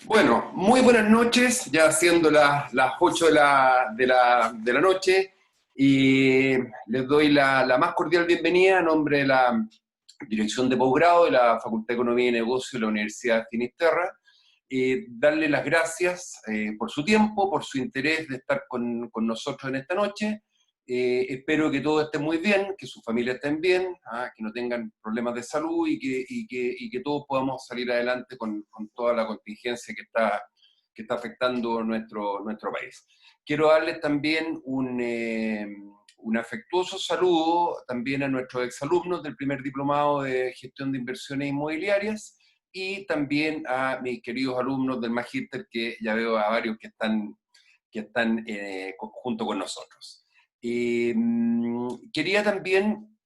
Bueno, muy buenas noches, ya siendo las 8 de la noche, y les doy la más cordial bienvenida a nombre de la Dirección de Posgrado de la Facultad de Economía y Negocios de la Universidad de Finisterra, y darle las gracias por su tiempo, por su interés de estar con nosotros en esta noche. Espero que todos estén muy bien, que sus familias estén bien, que no tengan problemas de salud y que todos podamos salir adelante con toda la contingencia que está afectando nuestro país. Quiero darles también un afectuoso saludo también a nuestros exalumnos del primer diplomado de gestión de inversiones inmobiliarias y también a mis queridos alumnos del Magíster, que ya veo a varios que están junto con nosotros. Quería también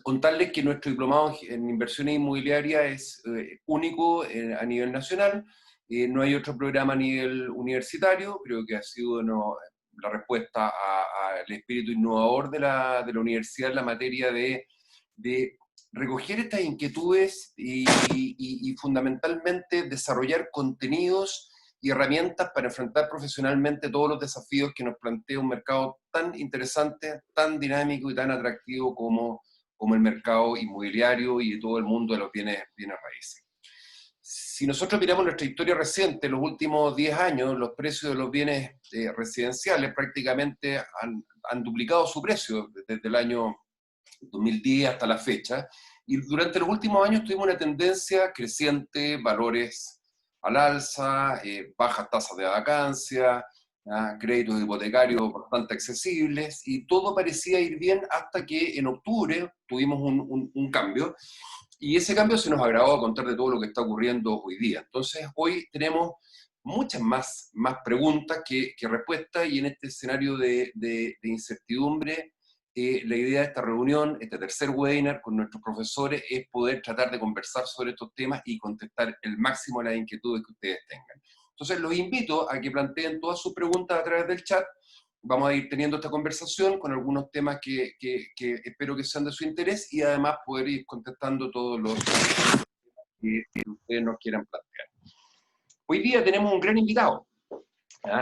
contarles que nuestro diplomado en inversiones inmobiliarias es único a nivel nacional. No hay otro programa a nivel universitario. Creo que ha sido la respuesta al espíritu innovador de la universidad en la materia de recoger estas inquietudes y fundamentalmente desarrollar contenidos y herramientas para enfrentar profesionalmente todos los desafíos que nos plantea un mercado tan interesante, tan dinámico y tan atractivo como el mercado inmobiliario y todo el mundo de los bienes raíces. Si nosotros miramos nuestra historia reciente, los últimos 10 años, los precios de los bienes residenciales prácticamente han duplicado su precio desde el año 2010 hasta la fecha, y durante los últimos años tuvimos una tendencia creciente, valores al alza, bajas tasas de vacancia, créditos hipotecarios bastante accesibles, y todo parecía ir bien hasta que en octubre tuvimos un cambio, y ese cambio se nos agravó a contar de todo lo que está ocurriendo hoy día. Entonces, hoy tenemos muchas más preguntas que respuestas, y en este escenario de incertidumbre, la idea de esta reunión, este tercer webinar con nuestros profesores, es poder tratar de conversar sobre estos temas y contestar el máximo de las inquietudes que ustedes tengan. Entonces, los invito a que planteen todas sus preguntas a través del chat. Vamos a ir teniendo esta conversación con algunos temas que espero que sean de su interés, y además poder ir contestando todos los que ustedes nos quieran plantear. Hoy día tenemos un gran invitado.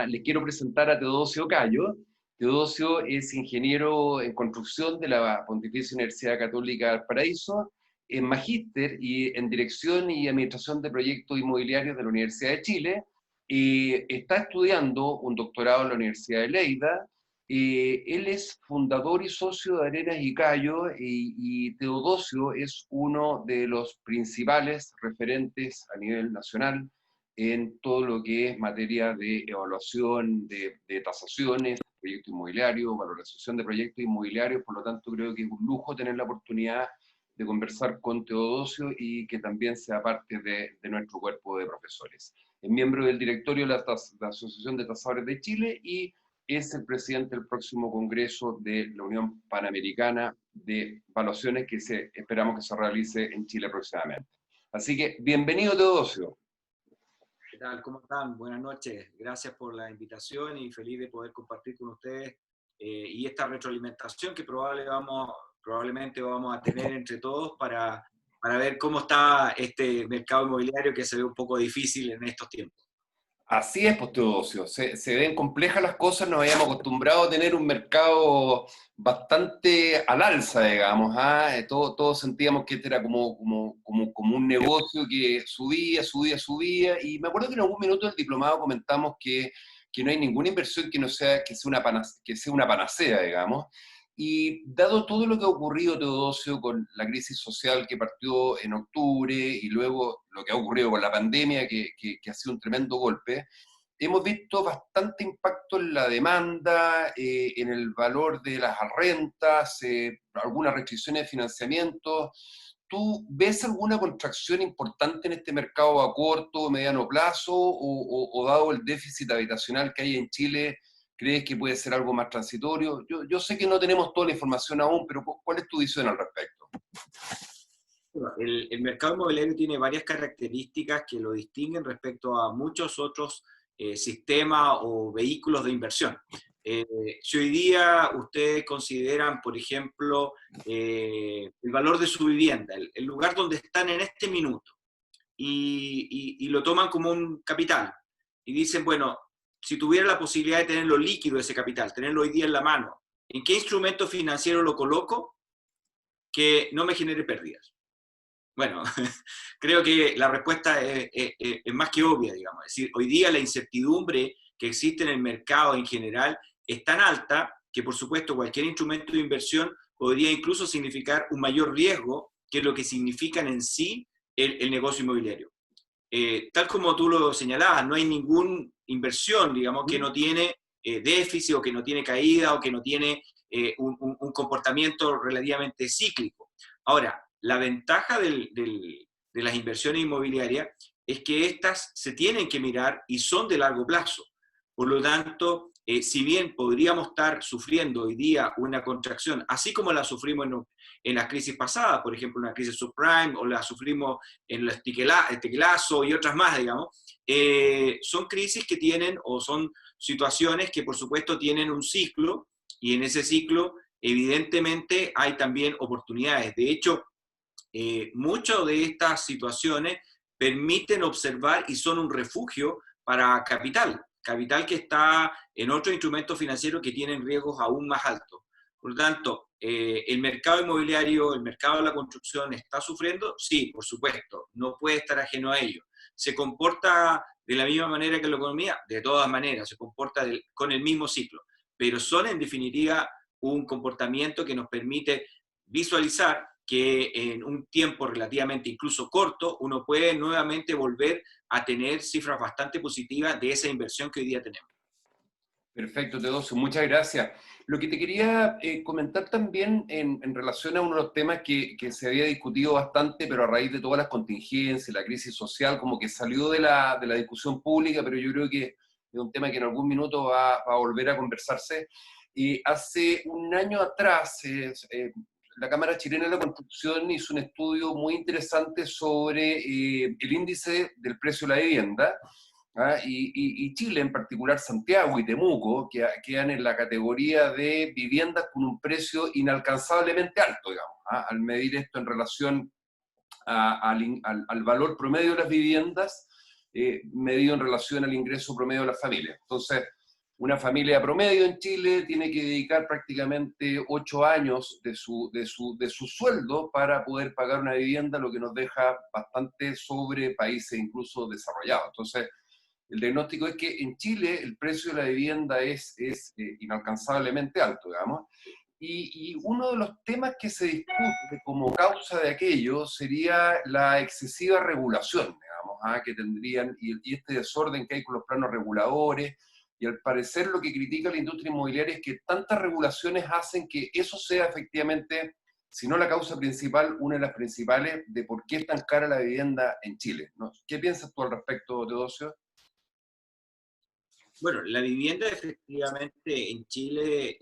Les quiero presentar a Teodosio Cayo. Teodosio es ingeniero en construcción de la Pontificia Universidad Católica del Paraíso, en magíster y en dirección y administración de proyectos inmobiliarios de la Universidad de Chile. Está estudiando un doctorado en la Universidad de Lleida. Él es fundador y socio de Arenas y Cayo, y Teodosio es uno de los principales referentes a nivel nacional en todo lo que es materia de evaluación de tasaciones, proyectos inmobiliarios, valorización de proyectos inmobiliarios. Por lo tanto, creo que es un lujo tener la oportunidad de conversar con Teodosio y que también sea parte de nuestro cuerpo de profesores. Es miembro del directorio de la Asociación de Tasadores de Chile y es el presidente del próximo congreso de la Unión Panamericana de Evaluaciones, que esperamos que se realice en Chile próximamente. Así que, bienvenido, Teodosio. ¿Qué tal? ¿Cómo están? Buenas noches. Gracias por la invitación y feliz de poder compartir con ustedes y esta retroalimentación que probablemente vamos a tener entre todos para ver cómo está este mercado inmobiliario que se ve un poco difícil en estos tiempos. Así es, pues, Teodosio. Se ven complejas las cosas. Nos habíamos acostumbrado a tener un mercado bastante al alza, digamos. Todos sentíamos que este era como un negocio que subía. Y me acuerdo que en algún minuto del diplomado comentamos que no hay ninguna inversión que no sea, que sea una panacea, digamos. Y dado todo lo que ha ocurrido, Teodosio, con la crisis social que partió en octubre y luego lo que ha ocurrido con la pandemia, que ha sido un tremendo golpe, hemos visto bastante impacto en la demanda, en el valor de las rentas, algunas restricciones de financiamiento. ¿Tú ves alguna contracción importante en este mercado a corto o mediano plazo, o dado el déficit habitacional que hay en Chile, crees que puede ser algo más transitorio? Yo sé que no tenemos toda la información aún, pero ¿cuál es tu visión al respecto? Bueno, el mercado inmobiliario tiene varias características que lo distinguen respecto a muchos otros sistemas o vehículos de inversión. Si hoy día ustedes consideran, por ejemplo, el valor de su vivienda, el lugar donde están en este minuto, y lo toman como un capital, y dicen, bueno, si tuviera la posibilidad de tenerlo líquido ese capital, tenerlo hoy día en la mano, ¿en qué instrumento financiero lo coloco que no me genere pérdidas? Bueno, creo que la respuesta es más que obvia, digamos. Es decir, hoy día la incertidumbre que existe en el mercado en general es tan alta que, por supuesto, cualquier instrumento de inversión podría incluso significar un mayor riesgo que lo que significan en sí el negocio inmobiliario. Tal como tú lo señalabas, no hay ninguna inversión, digamos, que no tiene déficit o que no tiene caída o que no tiene un comportamiento relativamente cíclico. Ahora, la ventaja de las inversiones inmobiliarias es que estas se tienen que mirar y son de largo plazo. Por lo tanto, si bien podríamos estar sufriendo hoy día una contracción, así como la sufrimos en las crisis pasadas, por ejemplo, una crisis subprime, o la sufrimos en el tequelazo y otras más, digamos, son crisis que tienen, o son situaciones que por supuesto tienen un ciclo, y en ese ciclo evidentemente hay también oportunidades. De hecho, muchas de estas situaciones permiten observar y son un refugio para capital que está en otros instrumentos financieros que tienen riesgos aún más altos. Por lo tanto, ¿el mercado inmobiliario, el mercado de la construcción está sufriendo? Sí, por supuesto, no puede estar ajeno a ello. ¿Se comporta de la misma manera que la economía? De todas maneras, se comporta con el mismo ciclo, pero son en definitiva un comportamiento que nos permite visualizar que en un tiempo relativamente incluso corto, uno puede nuevamente volver a tener cifras bastante positivas de esa inversión que hoy día tenemos. Perfecto, Teodosio, muchas gracias. Lo que te quería comentar también en relación a uno de los temas que se había discutido bastante, pero a raíz de todas las contingencias, la crisis social, como que salió de la discusión pública, pero yo creo que es un tema que en algún minuto va a volver a conversarse. Hace un año atrás, la Cámara Chilena de la Construcción hizo un estudio muy interesante sobre el índice del precio de la vivienda. Y Chile, en particular Santiago y Temuco, que quedan en la categoría de viviendas con un precio inalcanzablemente alto, digamos, al medir esto en relación al valor promedio de las viviendas, medido en relación al ingreso promedio de las familias. Entonces, una familia promedio en Chile tiene que dedicar prácticamente 8 años de su sueldo para poder pagar una vivienda, lo que nos deja bastante sobre países incluso desarrollados. Entonces, el diagnóstico es que en Chile el precio de la vivienda es inalcanzablemente alto, digamos, y uno de los temas que se discute como causa de aquello sería la excesiva regulación, digamos, que tendrían, y este desorden que hay con los planos reguladores, y al parecer lo que critica la industria inmobiliaria es que tantas regulaciones hacen que eso sea efectivamente, si no la causa principal, una de las principales de por qué es tan cara la vivienda en Chile, ¿no? ¿Qué piensas tú al respecto, Teodosio? Bueno, la vivienda efectivamente en Chile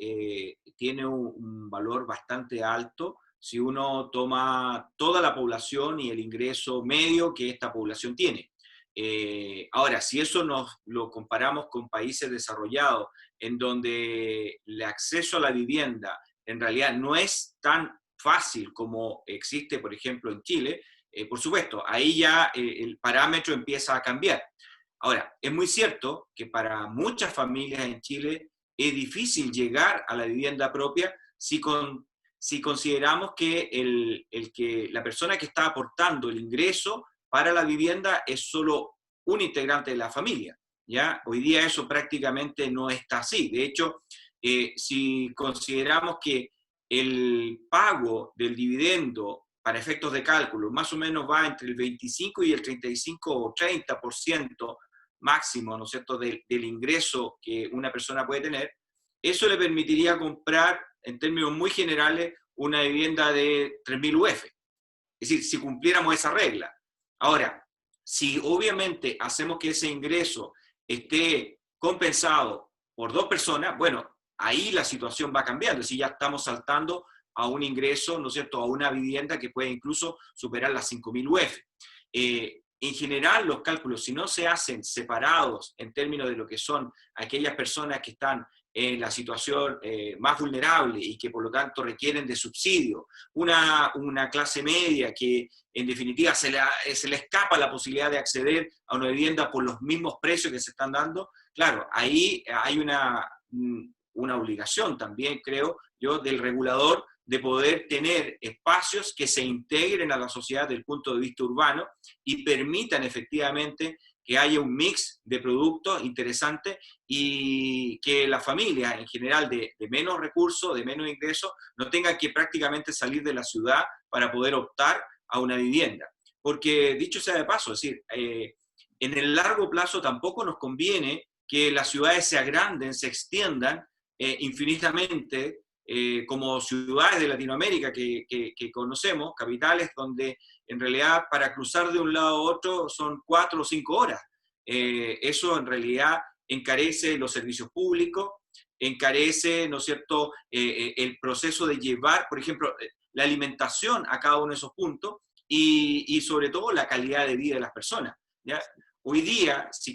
tiene un valor bastante alto si uno toma toda la población y el ingreso medio que esta población tiene. Ahora, si eso lo comparamos con países desarrollados, en donde el acceso a la vivienda en realidad no es tan fácil como existe, por ejemplo, en Chile, por supuesto, ahí ya el parámetro empieza a cambiar. Ahora, es muy cierto que para muchas familias en Chile es difícil llegar a la vivienda propia si consideramos que, que la persona que está aportando el ingreso para la vivienda es solo un integrante de la familia. ¿Ya? Hoy día eso prácticamente no está así. De hecho, si consideramos que el pago del dividendo para efectos de cálculo más o menos va entre el 25 y el 35 o 30% máximo, ¿no es cierto?, del ingreso que una persona puede tener, eso le permitiría comprar, en términos muy generales, una vivienda de 3.000 UF. Es decir, si cumpliéramos esa regla. Ahora, si obviamente hacemos que ese ingreso esté compensado por 2 personas, bueno, ahí la situación va cambiando. Si ya estamos saltando a un ingreso, ¿no es cierto?, a una vivienda que puede incluso superar las 5.000 UF. En general, los cálculos, si no se hacen separados en términos de lo que son aquellas personas que están en la situación más vulnerable y que por lo tanto requieren de subsidio, una clase media que en definitiva se le escapa la posibilidad de acceder a una vivienda por los mismos precios que se están dando, claro, ahí hay una obligación también, creo yo, del regulador de poder tener espacios que se integren a la sociedad desde el punto de vista urbano y permitan efectivamente que haya un mix de productos interesantes y que las familias en general de menos recursos, de menos ingresos, no tengan que prácticamente salir de la ciudad para poder optar a una vivienda. Porque dicho sea de paso, es decir, en el largo plazo tampoco nos conviene que las ciudades se agranden, se extiendan infinitamente, como ciudades de Latinoamérica que conocemos, capitales donde en realidad para cruzar de un lado a otro son 4 o 5 horas. Eso en realidad encarece los servicios públicos, encarece, ¿no es cierto?, el proceso de llevar, por ejemplo, la alimentación a cada uno de esos puntos y sobre todo la calidad de vida de las personas, ¿ya? Hoy día, si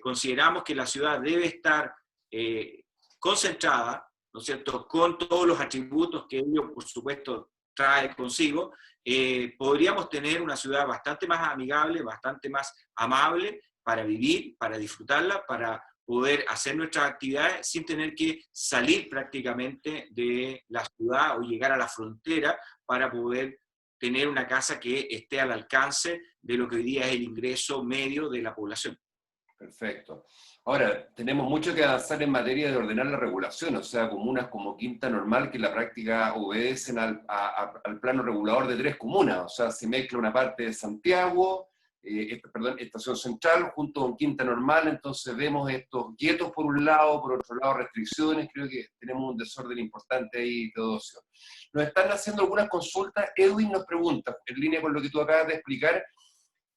consideramos que la ciudad debe estar concentrada, ¿no es cierto?, con todos los atributos que ello, por supuesto, trae consigo, podríamos tener una ciudad bastante más amigable, bastante más amable para vivir, para disfrutarla, para poder hacer nuestras actividades sin tener que salir prácticamente de la ciudad o llegar a la frontera para poder tener una casa que esté al alcance de lo que hoy día es el ingreso medio de la población. Perfecto. Ahora, tenemos mucho que avanzar en materia de ordenar la regulación, o sea, comunas como Quinta Normal que en la práctica obedecen al plano regulador de 3 comunas, o sea, se mezcla una parte de Santiago, Estación Central junto con Quinta Normal, entonces vemos estos guetos por un lado, por otro lado restricciones, creo que tenemos un desorden importante ahí, Teodosio. Nos están haciendo algunas consultas, Edwin nos pregunta, en línea con lo que tú acabas de explicar,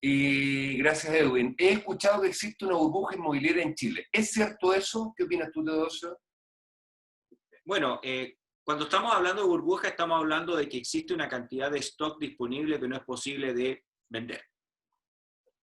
y gracias, Edwin. He escuchado que existe una burbuja inmobiliaria en Chile. ¿Es cierto eso? ¿Qué opinas tú, Teodosio? Bueno, cuando estamos hablando de burbuja, estamos hablando de que existe una cantidad de stock disponible que no es posible de vender.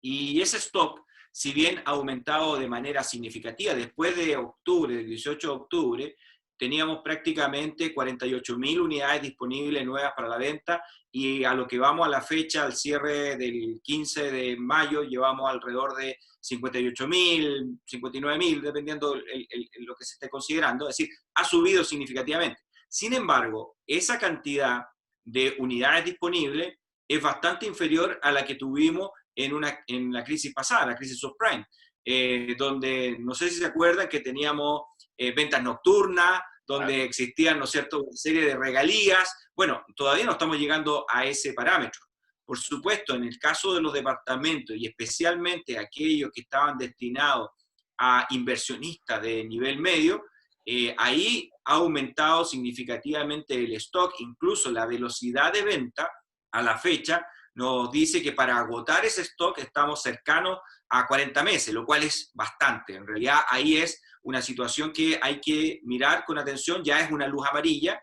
Y ese stock, si bien ha aumentado de manera significativa, después de octubre, del 18 de octubre, teníamos prácticamente 48.000 unidades disponibles nuevas para la venta y a lo que vamos a la fecha, al cierre del 15 de mayo, llevamos alrededor de 58.000, 59.000, dependiendo lo que se esté considerando, es decir, ha subido significativamente. Sin embargo, esa cantidad de unidades disponibles es bastante inferior a la que tuvimos en la crisis pasada, la crisis subprime, donde no sé si se acuerdan que teníamos ventas nocturnas, donde existían, ¿no es cierto?, una serie de regalías. Bueno, todavía no estamos llegando a ese parámetro. Por supuesto, en el caso de los departamentos y especialmente aquellos que estaban destinados a inversionistas de nivel medio, ahí ha aumentado significativamente el stock, incluso la velocidad de venta a la fecha nos dice que para agotar ese stock estamos cercanos a 40 meses, lo cual es bastante. En realidad ahí es una situación que hay que mirar con atención, ya es una luz amarilla.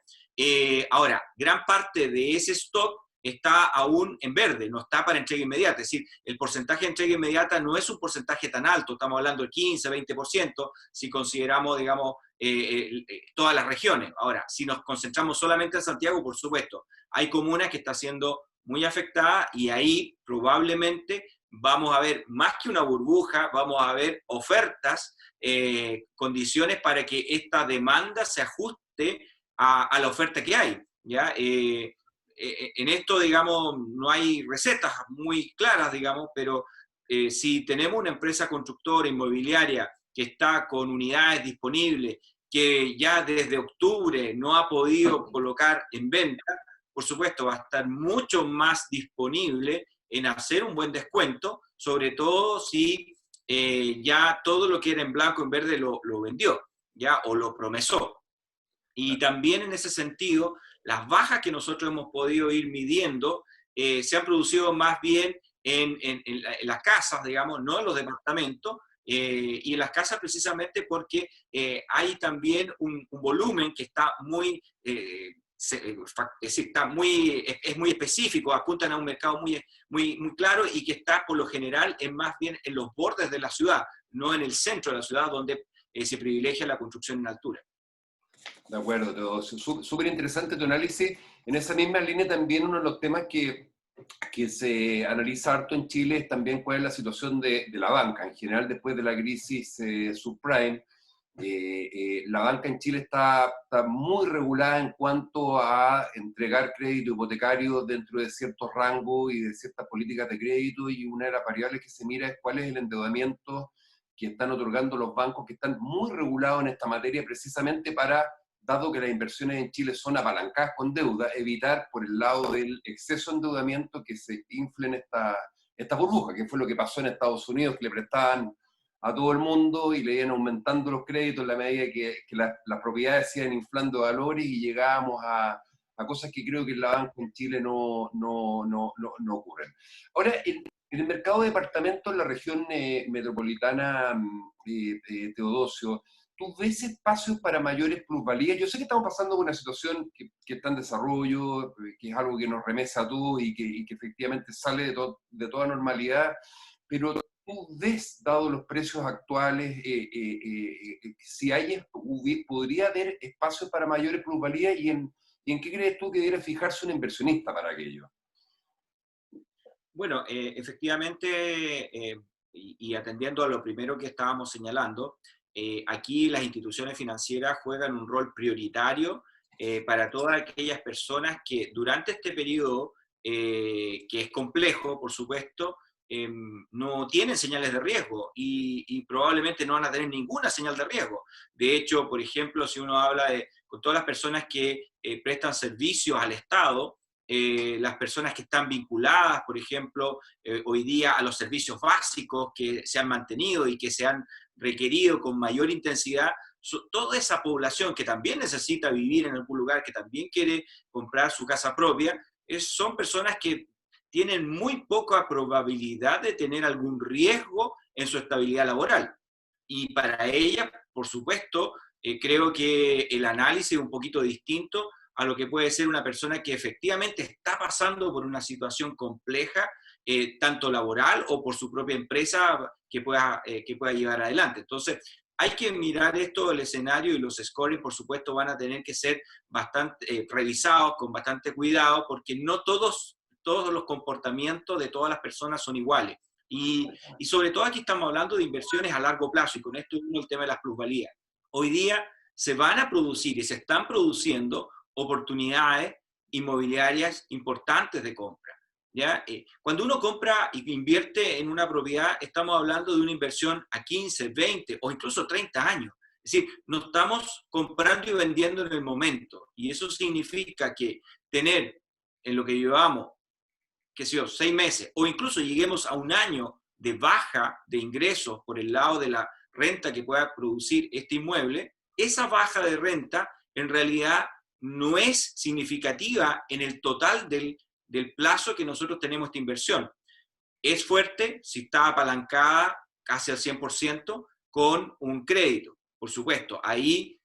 Ahora, gran parte de ese stock está aún en verde, no está para entrega inmediata, es decir, el porcentaje de entrega inmediata no es un porcentaje tan alto, estamos hablando del 15, 20%, si consideramos, digamos, todas las regiones. Ahora, si nos concentramos solamente en Santiago, por supuesto, hay comunas que están siendo muy afectadas y ahí probablemente vamos a ver más que una burbuja, vamos a ver ofertas, condiciones para que esta demanda se ajuste a la oferta que hay, ¿ya? En esto, digamos, no hay recetas muy claras, digamos, pero si tenemos una empresa constructora inmobiliaria que está con unidades disponibles, que ya desde octubre no ha podido colocar en venta, por supuesto va a estar mucho más disponible en hacer un buen descuento, sobre todo si ya todo lo que era en blanco, en verde lo vendió, ¿ya? O lo promesó. Y también en ese sentido, las bajas que nosotros hemos podido ir midiendo se han producido más bien en las casas, digamos, no en los departamentos, y en las casas precisamente porque hay también un volumen que está muy, es muy específico, apuntan a un mercado muy claro y que está por lo general más bien en los bordes de la ciudad, no en el centro de la ciudad, donde se privilegia la construcción en altura. De acuerdo, Teodosio. Súper interesante tu análisis. En esa misma línea también uno de los temas que se analiza harto en Chile es también cuál es la situación de la banca. En general, después de la crisis subprime, la banca en Chile está muy regulada en cuanto a entregar crédito hipotecario dentro de ciertos rangos y de ciertas políticas de crédito, y una de las variables que se mira es cuál es el endeudamiento que están otorgando los bancos, que están muy regulados en esta materia precisamente para, dado que las inversiones en Chile son apalancadas con deuda, evitar por el lado del exceso de endeudamiento que se inflen esta burbuja, que fue lo que pasó en Estados Unidos, que le prestaban a todo el mundo y le iban aumentando los créditos en la medida que las propiedades se iban inflando valores, y llegábamos a cosas que creo que en la banca en Chile no ocurren. Ahora, en el mercado de departamentos en la región metropolitana, Teodosio, ¿tú ves espacios para mayores plusvalías? Yo sé que estamos pasando por una situación que está en desarrollo, que es algo que nos remesa a todos y que efectivamente sale de toda normalidad, pero ¿tú ves, dado los precios actuales, si podría haber espacios para mayores plusvalías, y en qué crees tú que debería fijarse un inversionista para aquello? Bueno, efectivamente, y atendiendo a lo primero que estábamos señalando, aquí las instituciones financieras juegan un rol prioritario para todas aquellas personas que durante este periodo, que es complejo, por supuesto, no tienen señales de riesgo y probablemente no van a tener ninguna señal de riesgo. De hecho, por ejemplo, si uno habla con todas las personas que prestan servicios al Estado, las personas que están vinculadas, por ejemplo, hoy día a los servicios básicos que se han mantenido y que se han requerido con mayor intensidad, toda esa población que también necesita vivir en algún lugar, que también quiere comprar su casa propia, son personas que tienen muy poca probabilidad de tener algún riesgo en su estabilidad laboral. Y para ella, por supuesto, creo que el análisis es un poquito distinto a lo que puede ser una persona que efectivamente está pasando por una situación compleja, tanto laboral o por su propia empresa que pueda llevar adelante. Entonces, hay que mirar esto, el escenario, y los scoring, por supuesto, van a tener que ser bastante revisados con bastante cuidado, porque no todos los comportamientos de todas las personas son iguales. Y sobre todo aquí estamos hablando de inversiones a largo plazo, y con esto viene el tema de las plusvalías. Hoy día se van a producir y se están produciendo oportunidades inmobiliarias importantes de compra. ¿Ya? Cuando uno compra e invierte en una propiedad, estamos hablando de una inversión a 15, 20 o incluso 30 años. Es decir, no estamos comprando y vendiendo en el momento. Y eso significa que tener en lo que llevamos, qué sé yo, 6 meses o incluso lleguemos a un año de baja de ingresos por el lado de la renta que pueda producir este inmueble, esa baja de renta en realidad no es significativa en el total del plazo que nosotros tenemos esta inversión. Es fuerte si está apalancada casi al 100% con un crédito, por supuesto, ahí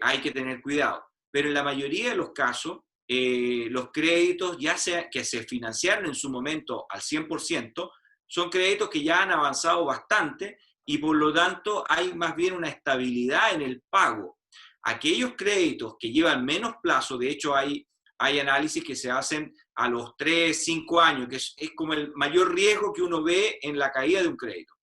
hay que tener cuidado. Pero en la mayoría de los casos, los créditos ya sea que se financiaron en su momento al 100%, son créditos que ya han avanzado bastante y por lo tanto hay más bien una estabilidad en el pago. Aquellos créditos que llevan menos plazo, de hecho hay análisis que se hacen a los 3, 5 años, que es como el mayor riesgo que uno ve en la caída de un crédito.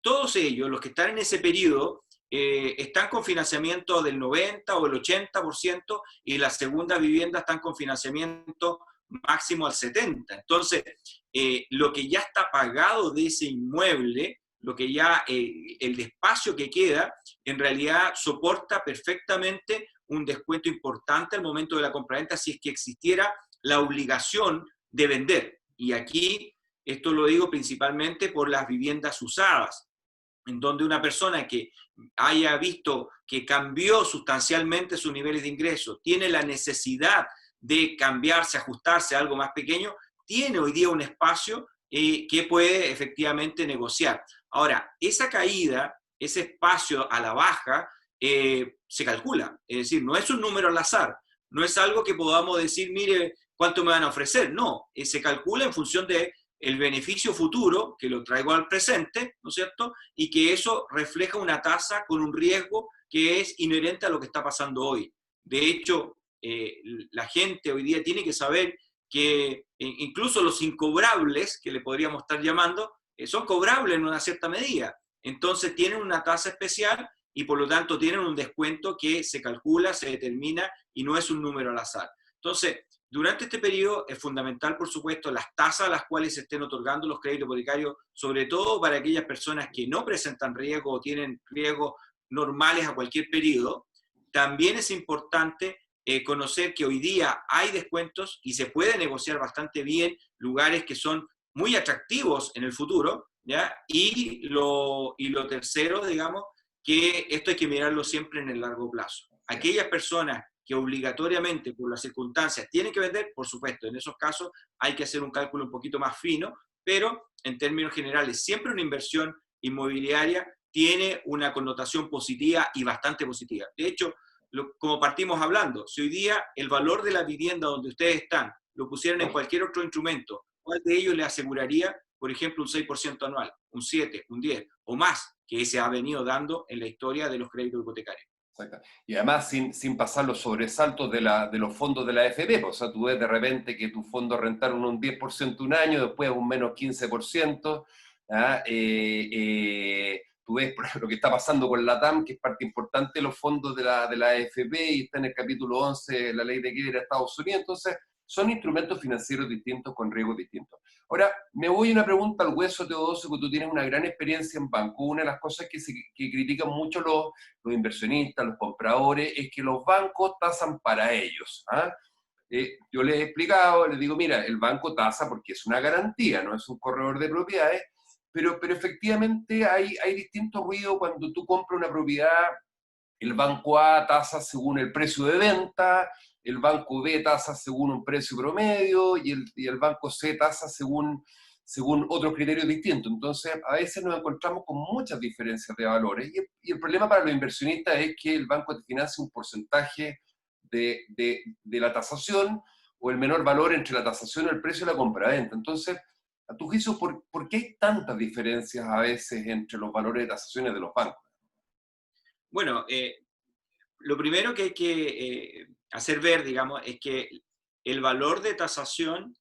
Todos ellos, los que están en ese periodo, están con financiamiento del 90 o el 80%, y las segundas viviendas están con financiamiento máximo al 70%. Entonces, lo que ya está pagado de ese inmueble, lo que ya, el espacio que queda, en realidad soporta perfectamente un descuento importante al momento de la compraventa si es que existiera la obligación de vender. Y aquí, esto lo digo principalmente por las viviendas usadas, en donde una persona que haya visto que cambió sustancialmente sus niveles de ingreso, tiene la necesidad de cambiarse, ajustarse a algo más pequeño, tiene hoy día un espacio que puede efectivamente negociar. Ahora, esa caída, ese espacio a la baja, se calcula. Es decir, no es un número al azar, no es algo que podamos decir, mire, ¿cuánto me van a ofrecer? No, se calcula en función de el beneficio futuro, que lo traigo al presente, ¿no es cierto? Y que eso refleja una tasa con un riesgo que es inherente a lo que está pasando hoy. De hecho, la gente hoy día tiene que saber que incluso los incobrables, que le podríamos estar llamando, son cobrables en una cierta medida. Entonces tienen una tasa especial y por lo tanto tienen un descuento que se calcula, se determina y no es un número al azar. Entonces, durante este periodo es fundamental, por supuesto, las tasas a las cuales se estén otorgando los créditos hipotecarios, sobre todo para aquellas personas que no presentan riesgo o tienen riesgos normales a cualquier periodo. También es importante conocer que hoy día hay descuentos y se puede negociar bastante bien lugares que son muy atractivos en el futuro, ¿ya? Y lo tercero, digamos, que esto hay que mirarlo siempre en el largo plazo. Aquellas personas que obligatoriamente por las circunstancias tienen que vender, por supuesto, en esos casos hay que hacer un cálculo un poquito más fino, pero en términos generales siempre una inversión inmobiliaria tiene una connotación positiva y bastante positiva. De hecho, como partimos hablando, si hoy día el valor de la vivienda donde ustedes están lo pusieran en cualquier otro instrumento, ¿cuál de ellos le aseguraría, por ejemplo, un 6% anual, un 7, un 10 o más que se ha venido dando en la historia de los créditos hipotecarios? Exacto. Y además sin pasar los sobresaltos de los fondos de la AFP, o sea, tú ves de repente que tus fondos rentaron un 10% un año, después un menos 15%, ¿ah? Tú ves lo que está pasando con la TAM, que es parte importante de los fondos de la AFP y está en el capítulo 11 de la ley de quiebra de Estados Unidos, entonces son instrumentos financieros distintos con riesgos distintos. Ahora, me voy a una pregunta al hueso, Teodosio, que tú tienes una gran experiencia en banco. Una de las cosas que critican mucho los inversionistas, los compradores, es que los bancos tasan para ellos. ¿Ah? Yo les he explicado, les digo, mira, el banco tasa porque es una garantía, no es un corredor de propiedades, pero efectivamente hay distinto ruido cuando tú compras una propiedad. El banco A tasa según el precio de venta, el banco B tasa según un precio promedio y el banco C tasa según otros criterios distintos. Entonces, a veces nos encontramos con muchas diferencias de valores y el problema para los inversionistas es que el banco te financia un porcentaje de la tasación o el menor valor entre la tasación y el precio de la compraventa. Entonces, a tu juicio, ¿por qué hay tantas diferencias a veces entre los valores de tasaciones de los bancos? Bueno, lo primero que hay que hacer ver, digamos, es que el valor de tasación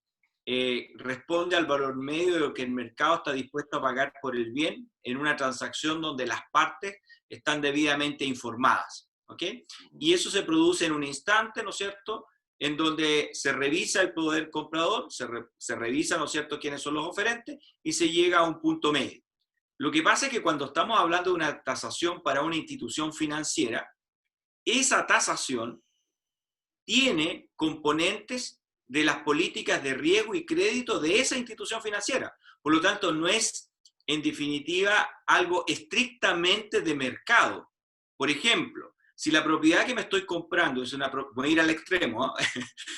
responde al valor medio de lo que el mercado está dispuesto a pagar por el bien en una transacción donde las partes están debidamente informadas, ¿ok? Y eso se produce en un instante, ¿no es cierto?, en donde se revisa el poder comprador, se revisa, ¿no es cierto?, quiénes son los oferentes y se llega a un punto medio. Lo que pasa es que cuando estamos hablando de una tasación para una institución financiera, esa tasación tiene componentes de las políticas de riesgo y crédito de esa institución financiera. Por lo tanto, no es, en definitiva, algo estrictamente de mercado. Por ejemplo, si la propiedad que me estoy comprando es una... Voy a ir al extremo, ¿eh?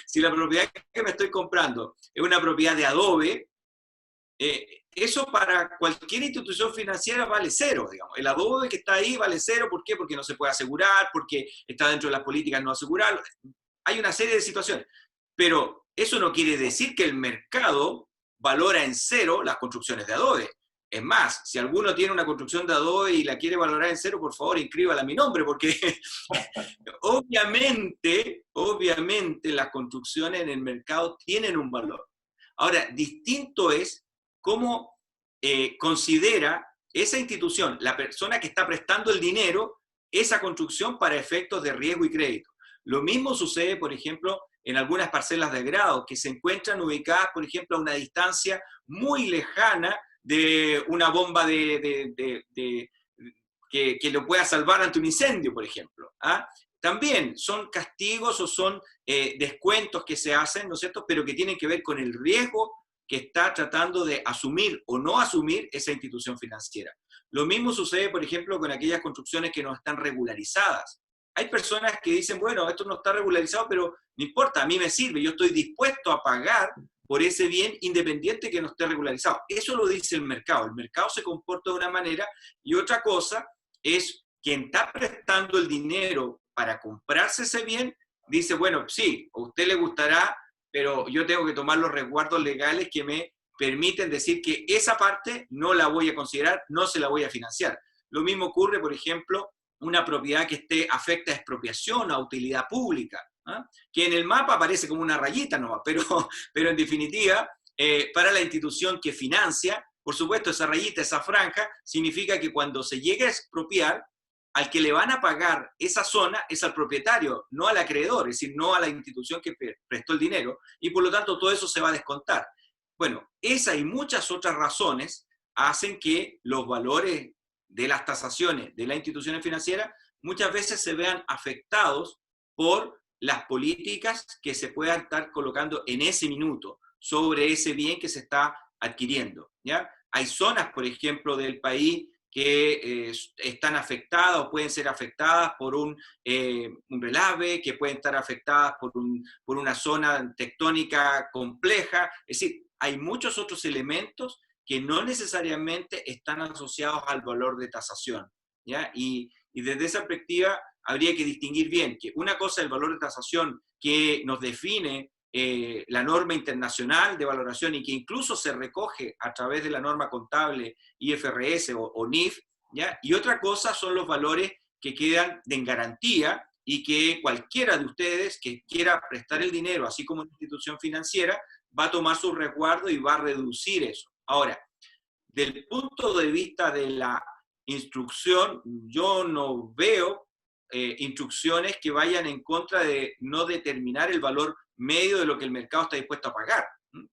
Si la propiedad que me estoy comprando es una propiedad de adobe, eso para cualquier institución financiera vale cero, digamos. El adobe que está ahí vale cero, ¿por qué? Porque no se puede asegurar, porque está dentro de las políticas no asegurarlo. Hay una serie de situaciones. Pero eso no quiere decir que el mercado valora en cero las construcciones de adobe. Es más, si alguno tiene una construcción de adobe y la quiere valorar en cero, por favor, inscríbala a mi nombre, porque obviamente las construcciones en el mercado tienen un valor. Ahora, distinto es cómo considera esa institución, la persona que está prestando el dinero, esa construcción para efectos de riesgo y crédito. Lo mismo sucede, por ejemplo, en algunas parcelas de grado, que se encuentran ubicadas, por ejemplo, a una distancia muy lejana de una bomba que lo pueda salvar ante un incendio, por ejemplo. ¿Ah? También son castigos o son descuentos que se hacen, ¿no es cierto?, pero que tienen que ver con el riesgo que está tratando de asumir o no asumir esa institución financiera. Lo mismo sucede, por ejemplo, con aquellas construcciones que no están regularizadas. Hay personas que dicen, bueno, esto no está regularizado, pero no importa, a mí me sirve, yo estoy dispuesto a pagar por ese bien independiente que no esté regularizado. Eso lo dice el mercado se comporta de una manera y otra cosa es quien está prestando el dinero para comprarse ese bien, dice, bueno, sí, a usted le gustará, pero yo tengo que tomar los resguardos legales que me permiten decir que esa parte no la voy a considerar, no se la voy a financiar. Lo mismo ocurre, por ejemplo, una propiedad que esté afecta a expropiación o a utilidad pública, ¿ah? Que en el mapa aparece como una rayita nomás, pero en definitiva, para la institución que financia, por supuesto, esa rayita, esa franja, significa que cuando se llegue a expropiar, al que le van a pagar esa zona es al propietario, no al acreedor, es decir, no a la institución que prestó el dinero, y por lo tanto todo eso se va a descontar. Bueno, esa y muchas otras razones hacen que los valores de las tasaciones de las instituciones financieras muchas veces se vean afectados por las políticas que se puedan estar colocando en ese minuto sobre ese bien que se está adquiriendo, ¿ya? Hay zonas, por ejemplo, del país que están afectadas o pueden ser afectadas por un relave, que pueden estar afectadas por una zona tectónica compleja. Es decir, hay muchos otros elementos que no necesariamente están asociados al valor de tasación, ¿ya? Y desde esa perspectiva habría que distinguir bien que una cosa es el valor de tasación que nos define la norma internacional de valoración y que incluso se recoge a través de la norma contable IFRS o NIF, ¿ya? Y otra cosa son los valores que quedan en garantía y que cualquiera de ustedes que quiera prestar el dinero, así como una institución financiera, va a tomar su resguardo y va a reducir eso. Ahora, del punto de vista de la instrucción, yo no veo instrucciones que vayan en contra de no determinar el valor medio de lo que el mercado está dispuesto a pagar.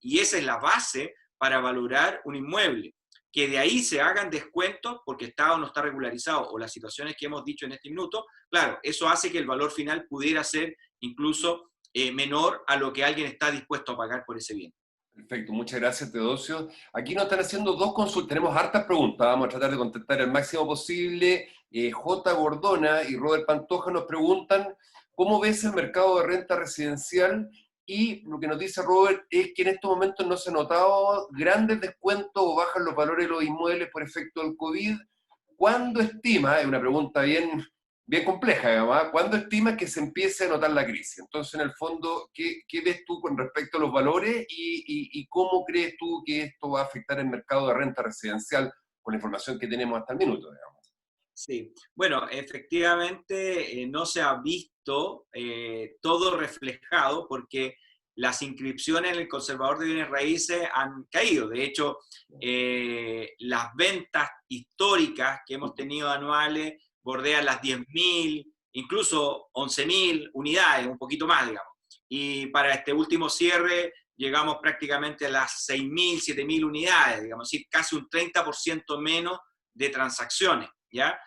Y esa es la base para valorar un inmueble. Que de ahí se hagan descuentos porque está o no está regularizado, o las situaciones que hemos dicho en este minuto, claro, eso hace que el valor final pudiera ser incluso menor a lo que alguien está dispuesto a pagar por ese bien. Perfecto, muchas gracias, Teodosio. Aquí nos están haciendo dos consultas, tenemos hartas preguntas, vamos a tratar de contestar el máximo posible. J. Gordona y Robert Pantoja nos preguntan, ¿cómo ves el mercado de renta residencial? Y lo que nos dice Robert es que en estos momentos no se han notado grandes descuentos o bajan los valores de los inmuebles por efecto del COVID. ¿Cuándo estima, es una pregunta bien compleja, digamos, ¿ah? ¿Cuándo estimas que se empiece a notar la crisis? Entonces, en el fondo, ¿qué ves tú con respecto a los valores y cómo crees tú que esto va a afectar el mercado de renta residencial con la información que tenemos hasta el minuto, digamos? Sí, bueno, efectivamente no se ha visto todo reflejado porque las inscripciones en el conservador de bienes raíces han caído. De hecho, las ventas históricas que hemos tenido anuales bordean las 10.000, incluso 11.000 unidades, un poquito más, digamos. Y para este último cierre llegamos prácticamente a las 6.000, 7.000 unidades, digamos, es decir, casi un 30% menos de transacciones, ¿ya?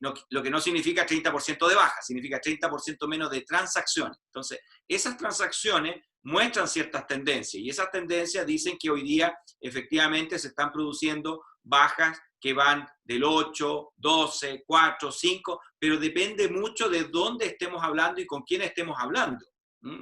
Lo que no significa 30% de baja, significa 30% menos de transacciones. Entonces, esas transacciones muestran ciertas tendencias, y esas tendencias dicen que hoy día efectivamente se están produciendo bajas que van del 8, 12, 4, 5, pero depende mucho de dónde estemos hablando y con quién estemos hablando.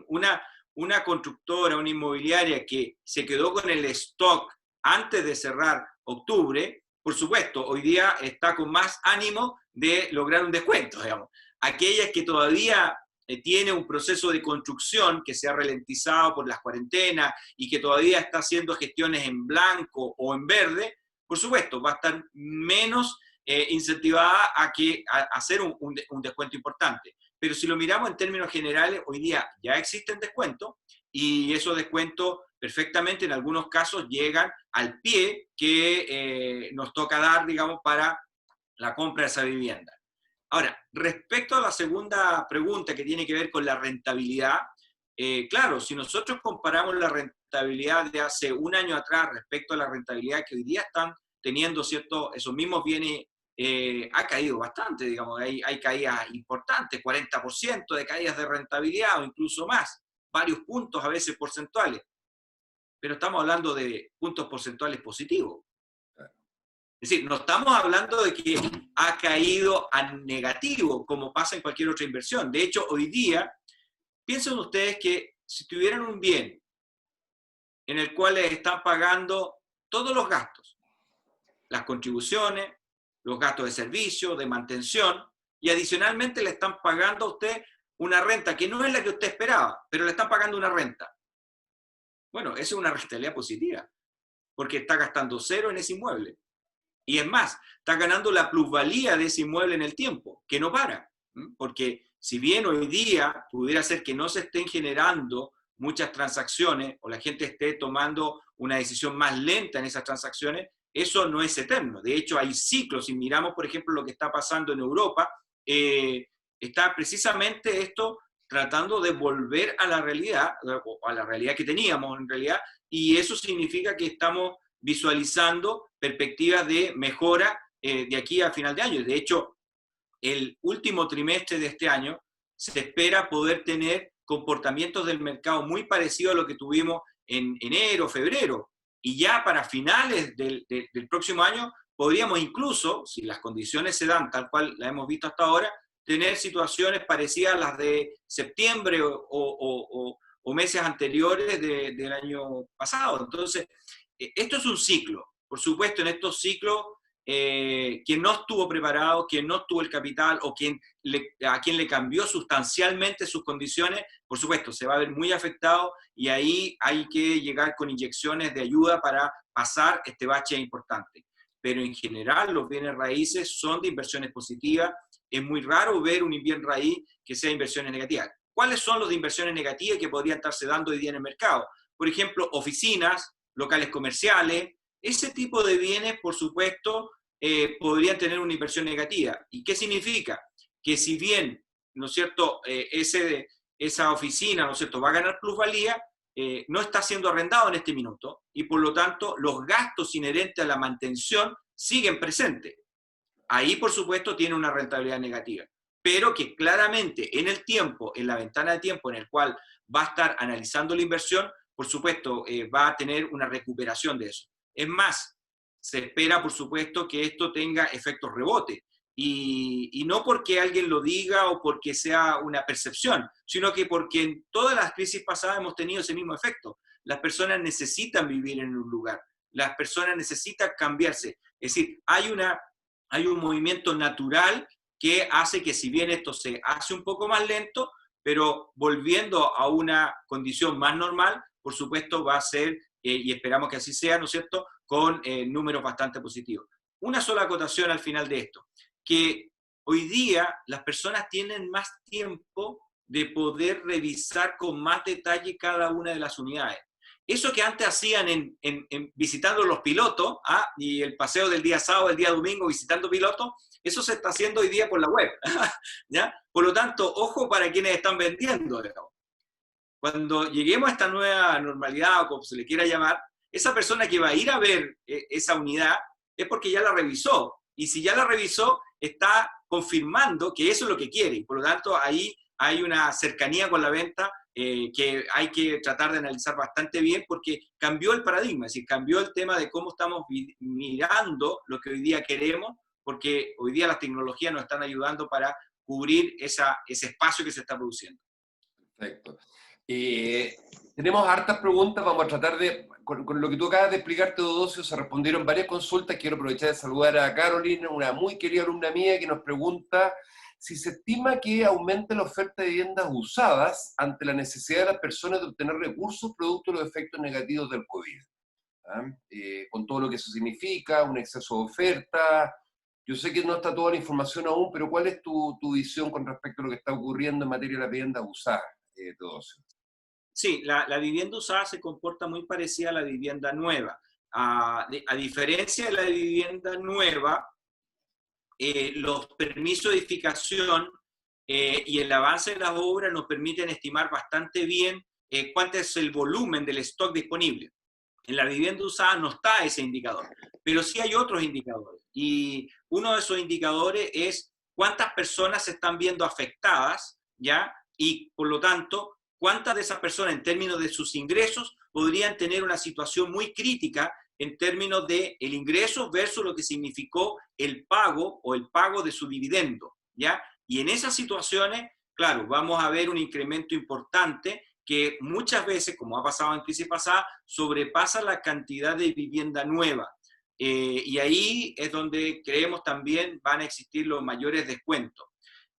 Una constructora, una inmobiliaria que se quedó con el stock antes de cerrar octubre, por supuesto, hoy día está con más ánimo de lograr un descuento, digamos. Aquellas que todavía tiene un proceso de construcción que se ha ralentizado por las cuarentenas y que todavía está haciendo gestiones en blanco o en verde, por supuesto, va a estar menos incentivada a hacer un descuento importante. Pero si lo miramos en términos generales, hoy día ya existen descuentos y esos descuentos perfectamente en algunos casos llegan al pie que nos toca dar, digamos, para la compra de esa vivienda. Ahora, respecto a la segunda pregunta que tiene que ver con la rentabilidad, claro, si nosotros comparamos la rentabilidad de hace un año atrás respecto a la rentabilidad que hoy día están teniendo, ¿cierto? Esos mismos bienes, ha caído bastante, digamos, hay caídas importantes, 40% de caídas de rentabilidad o incluso más, varios puntos a veces porcentuales, pero estamos hablando de puntos porcentuales positivos. Es decir, no estamos hablando de que ha caído a negativo, como pasa en cualquier otra inversión. De hecho, hoy día, piensen ustedes que si tuvieran un bien en el cual les están pagando todos los gastos, las contribuciones, los gastos de servicio, de mantención, y adicionalmente le están pagando a usted una renta que no es la que usted esperaba, pero le están pagando una renta. Bueno, eso es una rentabilidad positiva. porque está gastando cero en ese inmueble. Y es más, está ganando la plusvalía de ese inmueble en el tiempo, que no para. Porque si bien hoy día pudiera ser que no se estén generando muchas transacciones o la gente esté tomando una decisión más lenta en esas transacciones, eso no es eterno. De hecho, hay ciclos. Si miramos, por ejemplo, lo que está pasando en Europa, está precisamente esto tratando de volver a la realidad, o a la realidad que teníamos en realidad, y eso significa que estamos visualizando perspectivas de mejora de aquí a final de año. De hecho, el último trimestre de este año se espera poder tener comportamientos del mercado muy parecidos a lo que tuvimos en enero, febrero, y ya para finales del próximo año podríamos incluso, si las condiciones se dan tal cual las hemos visto hasta ahora, tener situaciones parecidas a las de septiembre o meses anteriores del año pasado. Entonces, esto es un ciclo. Por supuesto, en estos ciclos, quien no estuvo preparado, quien no tuvo el capital o a quien le cambió sustancialmente sus condiciones, por supuesto, se va a ver muy afectado y ahí hay que llegar con inyecciones de ayuda para pasar este bache importante. Pero en general los bienes raíces son de inversiones positivas. Es muy raro ver un bien raíz que sea inversiones negativas. ¿Cuáles son los de inversiones negativas que podrían estarse dando hoy día en el mercado? Por ejemplo, oficinas, locales comerciales, ese tipo de bienes, por supuesto, podrían tener una inversión negativa. ¿Y qué significa? Que si bien, ¿no es cierto?, esa oficina, ¿no es cierto?, va a ganar plusvalía, no está siendo arrendado en este minuto y por lo tanto los gastos inherentes a la mantención siguen presentes. Ahí, por supuesto, tiene una rentabilidad negativa, pero que claramente en el tiempo, en la ventana de tiempo en el cual va a estar analizando la inversión, por supuesto, va a tener una recuperación de eso. Es más, se espera, por supuesto, que esto tenga efectos rebote, y no porque alguien lo diga o porque sea una percepción, sino que porque en todas las crisis pasadas hemos tenido ese mismo efecto. Las personas necesitan vivir en un lugar, las personas necesitan cambiarse. Es decir, hay un movimiento natural que hace que si bien esto se hace un poco más lento, pero volviendo a una condición más normal, por supuesto va a ser, y esperamos que así sea, ¿no es cierto?, con números bastante positivos. Una sola acotación al final de esto, que hoy día las personas tienen más tiempo de poder revisar con más detalle cada una de las unidades. Eso que antes hacían visitando los pilotos, y el paseo del día sábado, el día domingo visitando pilotos, eso se está haciendo hoy día por la web. ¿Ya? Por lo tanto, ojo para quienes están vendiendo. Cuando lleguemos a esta nueva normalidad, o como se le quiera llamar, esa persona que va a ir a ver esa unidad es porque ya la revisó. Y si ya la revisó, está confirmando que eso es lo que quiere. Y por lo tanto, ahí hay una cercanía con la venta que hay que tratar de analizar bastante bien porque cambió el paradigma, es decir, cambió el tema de cómo estamos mirando lo que hoy día queremos, porque hoy día las tecnologías nos están ayudando para cubrir ese espacio que se está produciendo. Perfecto. Tenemos hartas preguntas, vamos a tratar de, con lo que tú acabas de explicar, Teodosio, se respondieron varias consultas. Quiero aprovechar de saludar a Carolina, una muy querida alumna mía, que nos pregunta si se estima que aumente la oferta de viviendas usadas ante la necesidad de las personas de obtener recursos producto de los efectos negativos del COVID. Con todo lo que eso significa, un exceso de oferta. Yo sé que no está toda la información aún, pero ¿cuál es tu visión con respecto a lo que está ocurriendo en materia de las viviendas usadas, Teodosio? Sí, la vivienda usada se comporta muy parecida a la vivienda nueva. A diferencia de la vivienda nueva, los permisos de edificación y el avance de las obras nos permiten estimar bastante bien cuánto es el volumen del stock disponible. En la vivienda usada no está ese indicador, pero sí hay otros indicadores. Y uno de esos indicadores es cuántas personas se están viendo afectadas, ¿ya? Y por lo tanto, cuántas de esas personas en términos de sus ingresos podrían tener una situación muy crítica en términos de el ingreso versus lo que significó el pago o el pago de su dividendo, ¿ya? Y en esas situaciones, claro, vamos a ver un incremento importante que muchas veces, como ha pasado en crisis pasada, sobrepasa la cantidad de vivienda nueva. Y ahí es donde creemos también van a existir los mayores descuentos.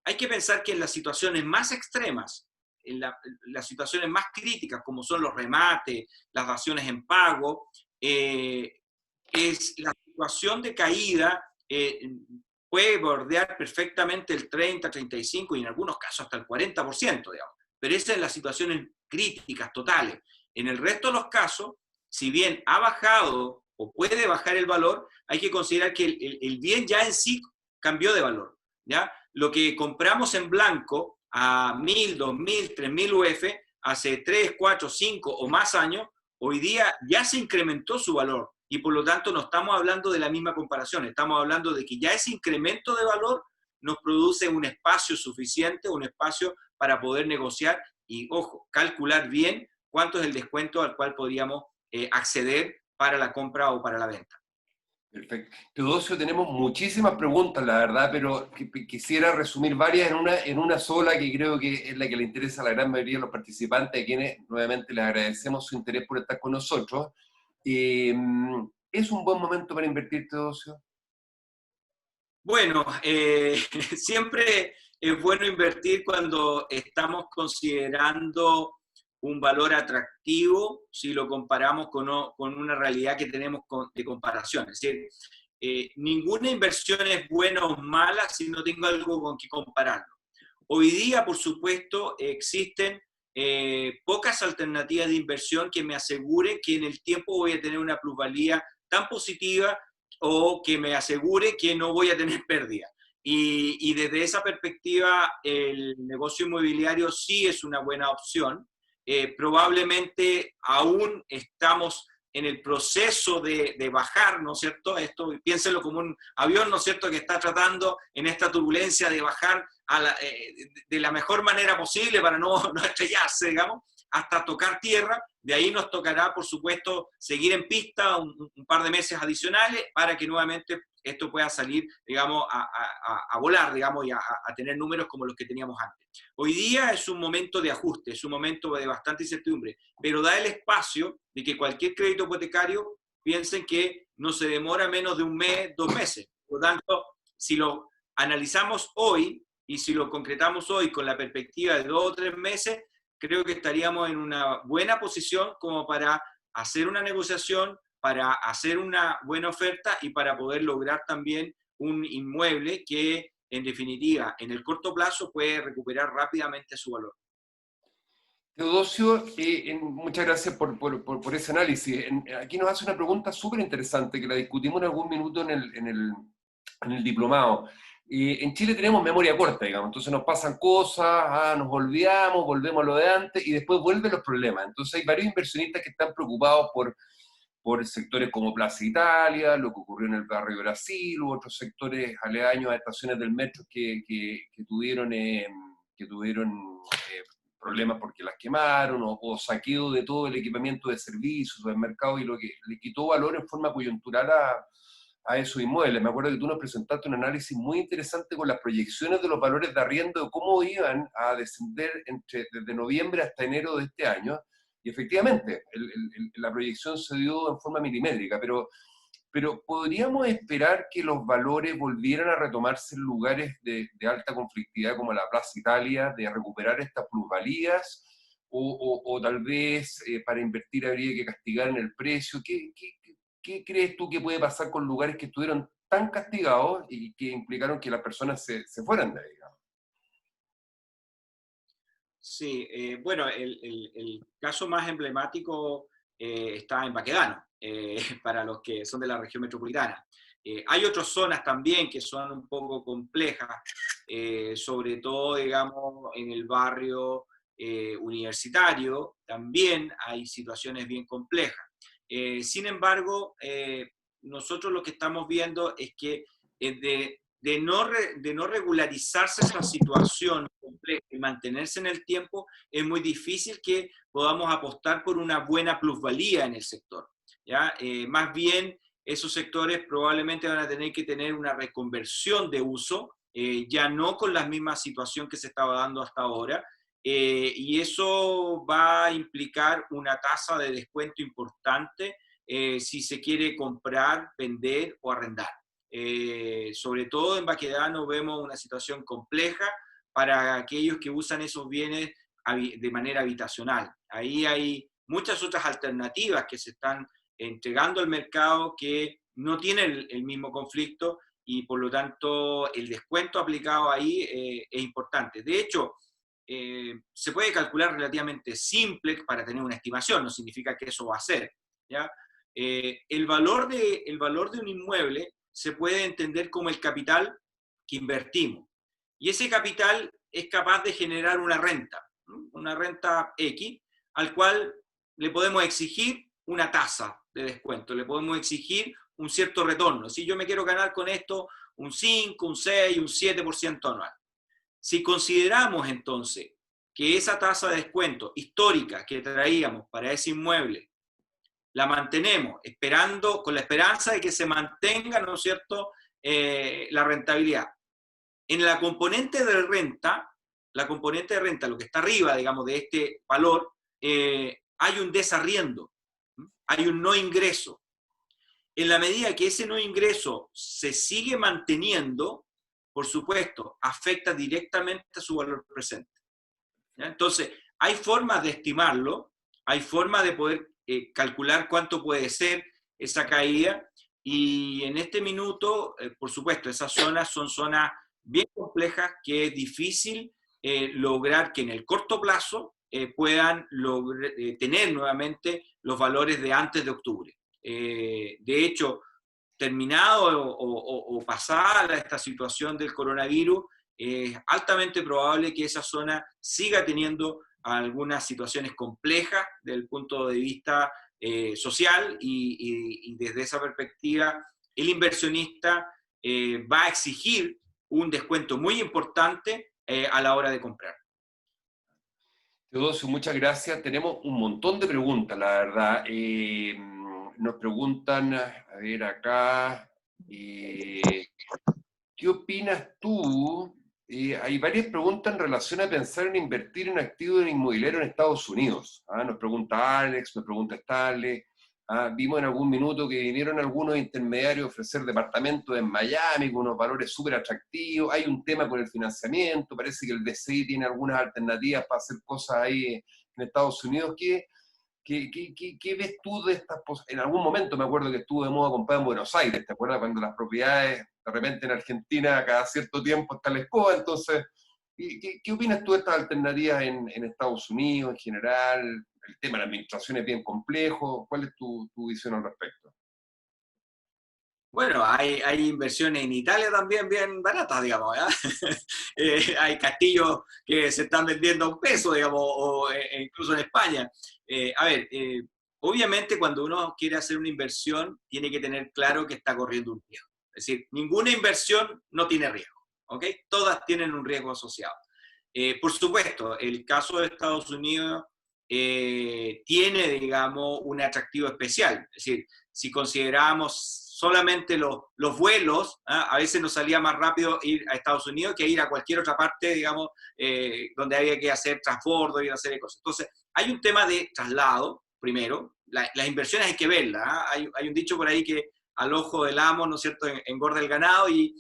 Hay que pensar que en las situaciones más extremas, en las situaciones más críticas, como son los remates, las daciones en pago, es la situación de caída puede bordear perfectamente el 30, 35 y en algunos casos hasta el 40%, digamos. Pero esa es las situaciones críticas, totales. En el resto de los casos, si bien ha bajado o puede bajar el valor, hay que considerar que el bien ya en sí cambió de valor, ¿ya? Lo que compramos en blanco a 1.000, 2.000, 3.000 UF hace 3, 4, 5 o más años, hoy día ya se incrementó su valor y por lo tanto no estamos hablando de la misma comparación, estamos hablando de que ya ese incremento de valor nos produce un espacio suficiente, un espacio para poder negociar y, ojo, calcular bien cuánto es el descuento al cual podríamos acceder para la compra o para la venta. Perfecto. Teodosio, tenemos muchísimas preguntas, la verdad, pero quisiera resumir varias en una sola, que creo que es la que le interesa a la gran mayoría de los participantes, a quienes nuevamente les agradecemos su interés por estar con nosotros. ¿Es un buen momento para invertir, Teodosio? Bueno, siempre es bueno invertir cuando estamos considerando un valor atractivo si lo comparamos con una realidad que tenemos de comparación. Es decir, ninguna inversión es buena o mala si no tengo algo con que compararlo. Hoy día, por supuesto, existen pocas alternativas de inversión que me aseguren que en el tiempo voy a tener una plusvalía tan positiva o que me asegure que no voy a tener pérdida. Y desde esa perspectiva, el negocio inmobiliario sí es una buena opción. Probablemente aún estamos en el proceso de bajar, ¿no es cierto? Esto, piénsenlo como un avión, ¿no es cierto?, que está tratando en esta turbulencia de bajar de la mejor manera posible para no estrellarse, digamos, hasta tocar tierra. De ahí nos tocará, por supuesto, seguir en pista un par de meses adicionales para que nuevamente esto pueda salir, digamos, a volar, digamos, y a tener números como los que teníamos antes. Hoy día es un momento de ajuste, es un momento de bastante incertidumbre, pero da el espacio de que cualquier crédito hipotecario piensen que no se demora menos de un mes, 2 meses. Por lo tanto, si lo analizamos hoy y si lo concretamos hoy con la perspectiva de 2 o 3 meses, creo que estaríamos en una buena posición como para hacer una negociación, para hacer una buena oferta y para poder lograr también un inmueble que, en definitiva, en el corto plazo puede recuperar rápidamente su valor. Teodosio, muchas gracias por ese análisis. Aquí nos hace una pregunta súper interesante que la discutimos en algún minuto en el diplomado. En Chile tenemos memoria corta, digamos, entonces nos pasan cosas, nos olvidamos, volvemos a lo de antes y después vuelven los problemas. Entonces hay varios inversionistas que están preocupados por sectores como Plaza Italia, lo que ocurrió en el barrio Brasil, u otros sectores aledaños a estaciones del metro que tuvieron problemas porque las quemaron, o saqueo de todo el equipamiento de servicios, del mercado, y lo que le quitó valor en forma coyuntural a esos inmuebles. Me acuerdo que tú nos presentaste un análisis muy interesante con las proyecciones de los valores de arriendo, de cómo iban a descender desde noviembre hasta enero de este año, y efectivamente, la proyección se dio en forma milimétrica, pero ¿podríamos esperar que los valores volvieran a retomarse en lugares de alta conflictividad como la Plaza Italia, de recuperar estas plusvalías? O tal vez para invertir habría que castigar en el precio. ¿Qué crees tú que puede pasar con lugares que estuvieron tan castigados y que implicaron que las personas se fueran de ahí, digamos? Sí, bueno, el caso más emblemático está en Baquedano, para los que son de la región metropolitana. Hay otras zonas también que son un poco complejas, sobre todo, digamos, en el barrio universitario, también hay situaciones bien complejas. Sin embargo, nosotros lo que estamos viendo es que de no regularizarse esa situación compleja y mantenerse en el tiempo, es muy difícil que podamos apostar por una buena plusvalía en el sector, ¿ya? Más bien, esos sectores probablemente van a tener que tener una reconversión de uso, ya no con la misma situación que se estaba dando hasta ahora, y eso va a implicar una tasa de descuento importante si se quiere comprar, vender o arrendar. Sobre todo en Baquedano vemos una situación compleja para aquellos que usan esos bienes de manera habitacional. Ahí hay muchas otras alternativas que se están entregando al mercado que no tiene el mismo conflicto y por lo tanto el descuento aplicado ahí es importante. De hecho, se puede calcular relativamente simple para tener una estimación, no significa que eso va a ser, ¿ya? El valor de un inmueble se puede entender como el capital que invertimos. Y ese capital es capaz de generar una renta, ¿no? Una renta X, al cual le podemos exigir una tasa de descuento, le podemos exigir un cierto retorno. Si yo me quiero ganar con esto un 5, un 6, un 7% anual. Si consideramos entonces que esa tasa de descuento histórica que traíamos para ese inmueble la mantenemos esperando, con la esperanza de que se mantenga, ¿no es cierto?, la rentabilidad. En la componente de renta, lo que está arriba, digamos, de este valor, hay un desarriendo, hay un no ingreso. En la medida que ese no ingreso se sigue manteniendo, por supuesto, afecta directamente a su valor presente, ¿ya? Entonces, hay formas de estimarlo, hay formas de poder calcular cuánto puede ser esa caída, y en este minuto, por supuesto, esas zonas son zonas bien complejas que es difícil lograr que en el corto plazo puedan tener nuevamente los valores de antes de octubre. De hecho, terminado o pasada esta situación del coronavirus, es altamente probable que esa zona siga teniendo algunas situaciones complejas desde el punto de vista social y desde esa perspectiva el inversionista va a exigir un descuento muy importante a la hora de comprar. Teodosio, muchas gracias. Tenemos un montón de preguntas, la verdad. Nos preguntan, a ver acá, ¿qué opinas tú? Hay varias preguntas en relación a pensar en invertir en activos inmobiliarios en Estados Unidos. Nos pregunta Alex, nos pregunta Stanley. Vimos en algún minuto que vinieron algunos intermediarios a ofrecer departamentos en Miami con unos valores súper atractivos. Hay un tema con el financiamiento. Parece que el DCI tiene algunas alternativas para hacer cosas ahí en Estados Unidos. ¿Qué ves tú de estas posibilidades? En algún momento me acuerdo que estuvo de moda comprar en Buenos Aires, ¿te acuerdas? Cuando las propiedades, de repente en Argentina, cada cierto tiempo está la escoba. Entonces, ¿qué opinas tú de estas alternativas en Estados Unidos en general? El tema de la administración es bien complejo. ¿Cuál es tu visión al respecto? Bueno, hay inversiones en Italia también bien baratas, digamos, ¿ya? Hay castillos que se están vendiendo a $1, digamos, o incluso en España. Obviamente cuando uno quiere hacer una inversión, tiene que tener claro que está corriendo un riesgo. Es decir, ninguna inversión no tiene riesgo, ¿ok? Todas tienen un riesgo asociado. Por supuesto, el caso de Estados Unidos tiene, digamos, un atractivo especial. Es decir, si consideramos solamente los vuelos, a veces nos salía más rápido ir a Estados Unidos que ir a cualquier otra parte, digamos, donde había que hacer transbordo y una serie de cosas. Entonces, hay un tema de traslado, primero. Las inversiones hay que verlas. Hay un dicho por ahí que al ojo del amo, ¿no es cierto?, engorda el ganado, y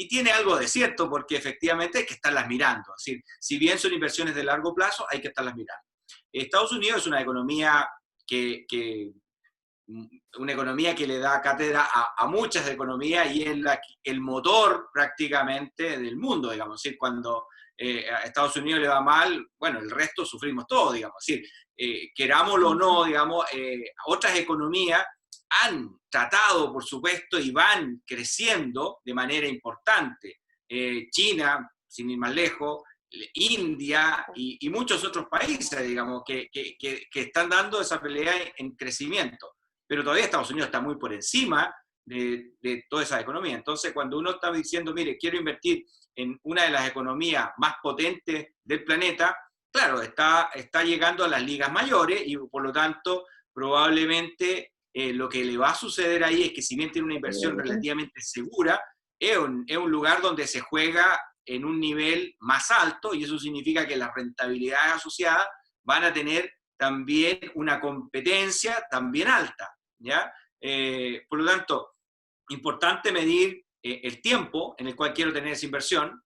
tiene algo de cierto, porque efectivamente hay que estarlas mirando. Es decir, si bien son inversiones de largo plazo, hay que estarlas mirando. Estados Unidos es una economía una economía que le da cátedra a muchas economías y es el motor prácticamente del mundo, digamos. Es decir, cuando a Estados Unidos le va mal, bueno, el resto sufrimos todo, digamos. Es decir, querámoslo o no, digamos, otras economías han tratado, por supuesto, y van creciendo de manera importante. China, sin ir más lejos, India y muchos otros países, digamos, que están dando esa pelea en crecimiento. Pero todavía Estados Unidos está muy por encima de toda esa economía. Entonces, cuando uno está diciendo, mire, quiero invertir en una de las economías más potentes del planeta, claro, está llegando a las ligas mayores y por lo tanto, probablemente lo que le va a suceder ahí es que si bien tiene una inversión relativamente segura, es un lugar donde se juega en un nivel más alto y eso significa que las rentabilidades asociadas van a tener también una competencia también alta, ¿ya? Por lo tanto, importante medir el tiempo en el cual quiero tener esa inversión,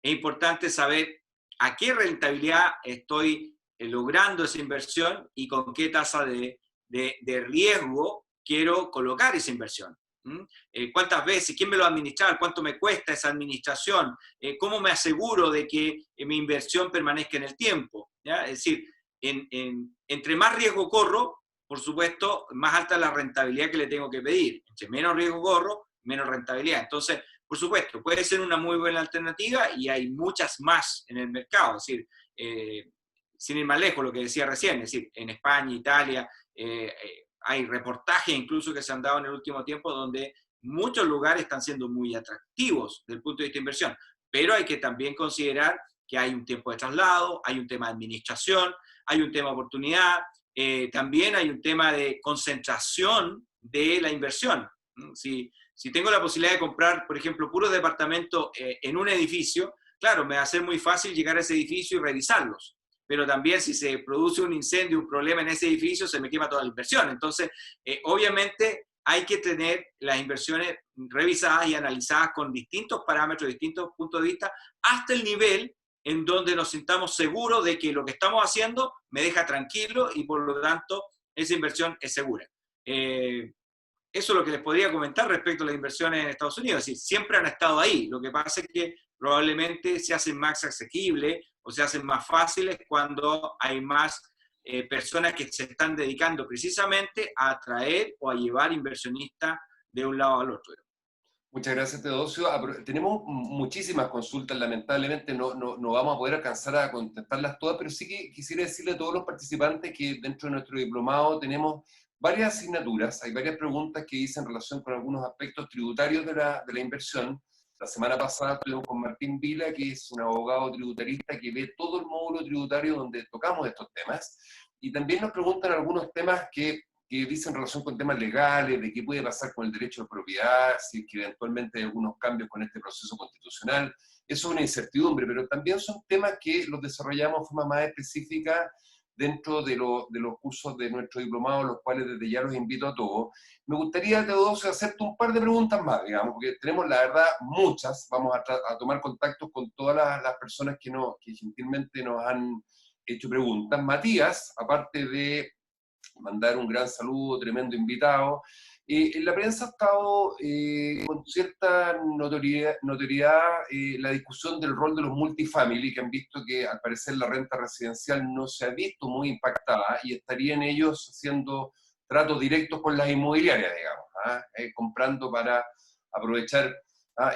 es importante saber a qué rentabilidad estoy logrando esa inversión y con qué tasa de riesgo quiero colocar esa inversión. ¿Cuántas veces? ¿Quién me lo va a administrar? ¿Cuánto me cuesta esa administración? ¿Cómo me aseguro de que mi inversión permanezca en el tiempo? ¿Ya? Es decir, entre más riesgo corro, por supuesto, más alta la rentabilidad que le tengo que pedir. Entre menos riesgo corro, menos rentabilidad. Entonces, por supuesto, puede ser una muy buena alternativa y hay muchas más en el mercado. Es decir, sin ir más lejos, lo que decía recién, es decir, en España, Italia, hay reportajes incluso que se han dado en el último tiempo donde muchos lugares están siendo muy atractivos desde el punto de vista de inversión, pero hay que también considerar que hay un tiempo de traslado, hay un tema de administración, hay un tema de oportunidad, también hay un tema de concentración de la inversión. Si tengo la posibilidad de comprar, por ejemplo, puros departamentos en un edificio, claro, me va a ser muy fácil llegar a ese edificio y revisarlos. Pero también si se produce un incendio, un problema en ese edificio, se me quema toda la inversión. Entonces, obviamente hay que tener las inversiones revisadas y analizadas con distintos parámetros, distintos puntos de vista, hasta el nivel en donde nos sintamos seguros de que lo que estamos haciendo me deja tranquilo y por lo tanto esa inversión es segura. Eso es lo que les podría comentar respecto a las inversiones en Estados Unidos. Es decir, siempre han estado ahí. Lo que pasa es que probablemente se hacen más asequibles o se hacen más fáciles cuando hay más personas que se están dedicando precisamente a atraer o a llevar inversionistas de un lado al otro. Muchas gracias, Teodosio. Tenemos muchísimas consultas, lamentablemente no vamos a poder alcanzar a contestarlas todas, pero sí que quisiera decirle a todos los participantes que dentro de nuestro diplomado tenemos varias asignaturas, hay varias preguntas que dicen relación con algunos aspectos tributarios de la inversión. La semana pasada estuvimos con Martín Vila, que es un abogado tributarista que ve todo el módulo tributario donde tocamos estos temas, y también nos preguntan algunos temas que dicen relación con temas legales, de qué puede pasar con el derecho de propiedad, si es que eventualmente hay algunos cambios con este proceso constitucional. Eso es una incertidumbre, pero también son temas que los desarrollamos de forma más específica dentro de los cursos de nuestro diplomado, los cuales desde ya los invito a todos. Me gustaría, Teodosio, hacerte un par de preguntas más, digamos, porque tenemos, la verdad, muchas. Vamos a tomar contacto con todas las personas que gentilmente nos han hecho preguntas. Matías, aparte de mandar un gran saludo, tremendo invitado. En la prensa ha estado con cierta notoriedad la discusión del rol de los multifamily, que han visto que al parecer la renta residencial no se ha visto muy impactada y estarían ellos haciendo tratos directos con las inmobiliarias, digamos, comprando para aprovechar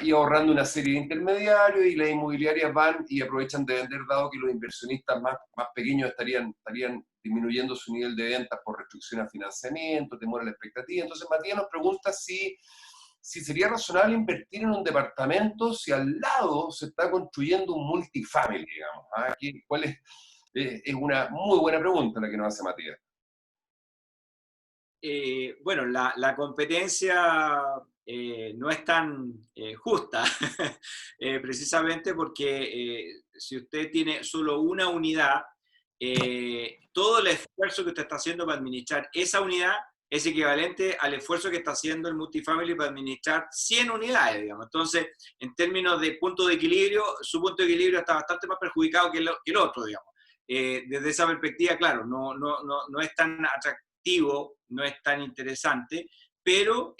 y ahorrando una serie de intermediarios, y las inmobiliarias van y aprovechan de vender, dado que los inversionistas más pequeños estarían disminuyendo su nivel de ventas por restricción a financiamiento, temor a la expectativa. Entonces Matías nos pregunta si sería razonable invertir en un departamento si al lado se está construyendo un multifamily, digamos. ¿Cuál es una muy buena pregunta la que nos hace Matías. Bueno, la competencia no es tan justa, precisamente porque si usted tiene solo una unidad, todo el esfuerzo que usted está haciendo para administrar esa unidad es equivalente al esfuerzo que está haciendo el multifamily para administrar 100 unidades, digamos. Entonces, en términos de punto de equilibrio, su punto de equilibrio está bastante más perjudicado que el otro, digamos. Desde esa perspectiva, claro, no es tan atractivo, no es tan interesante, pero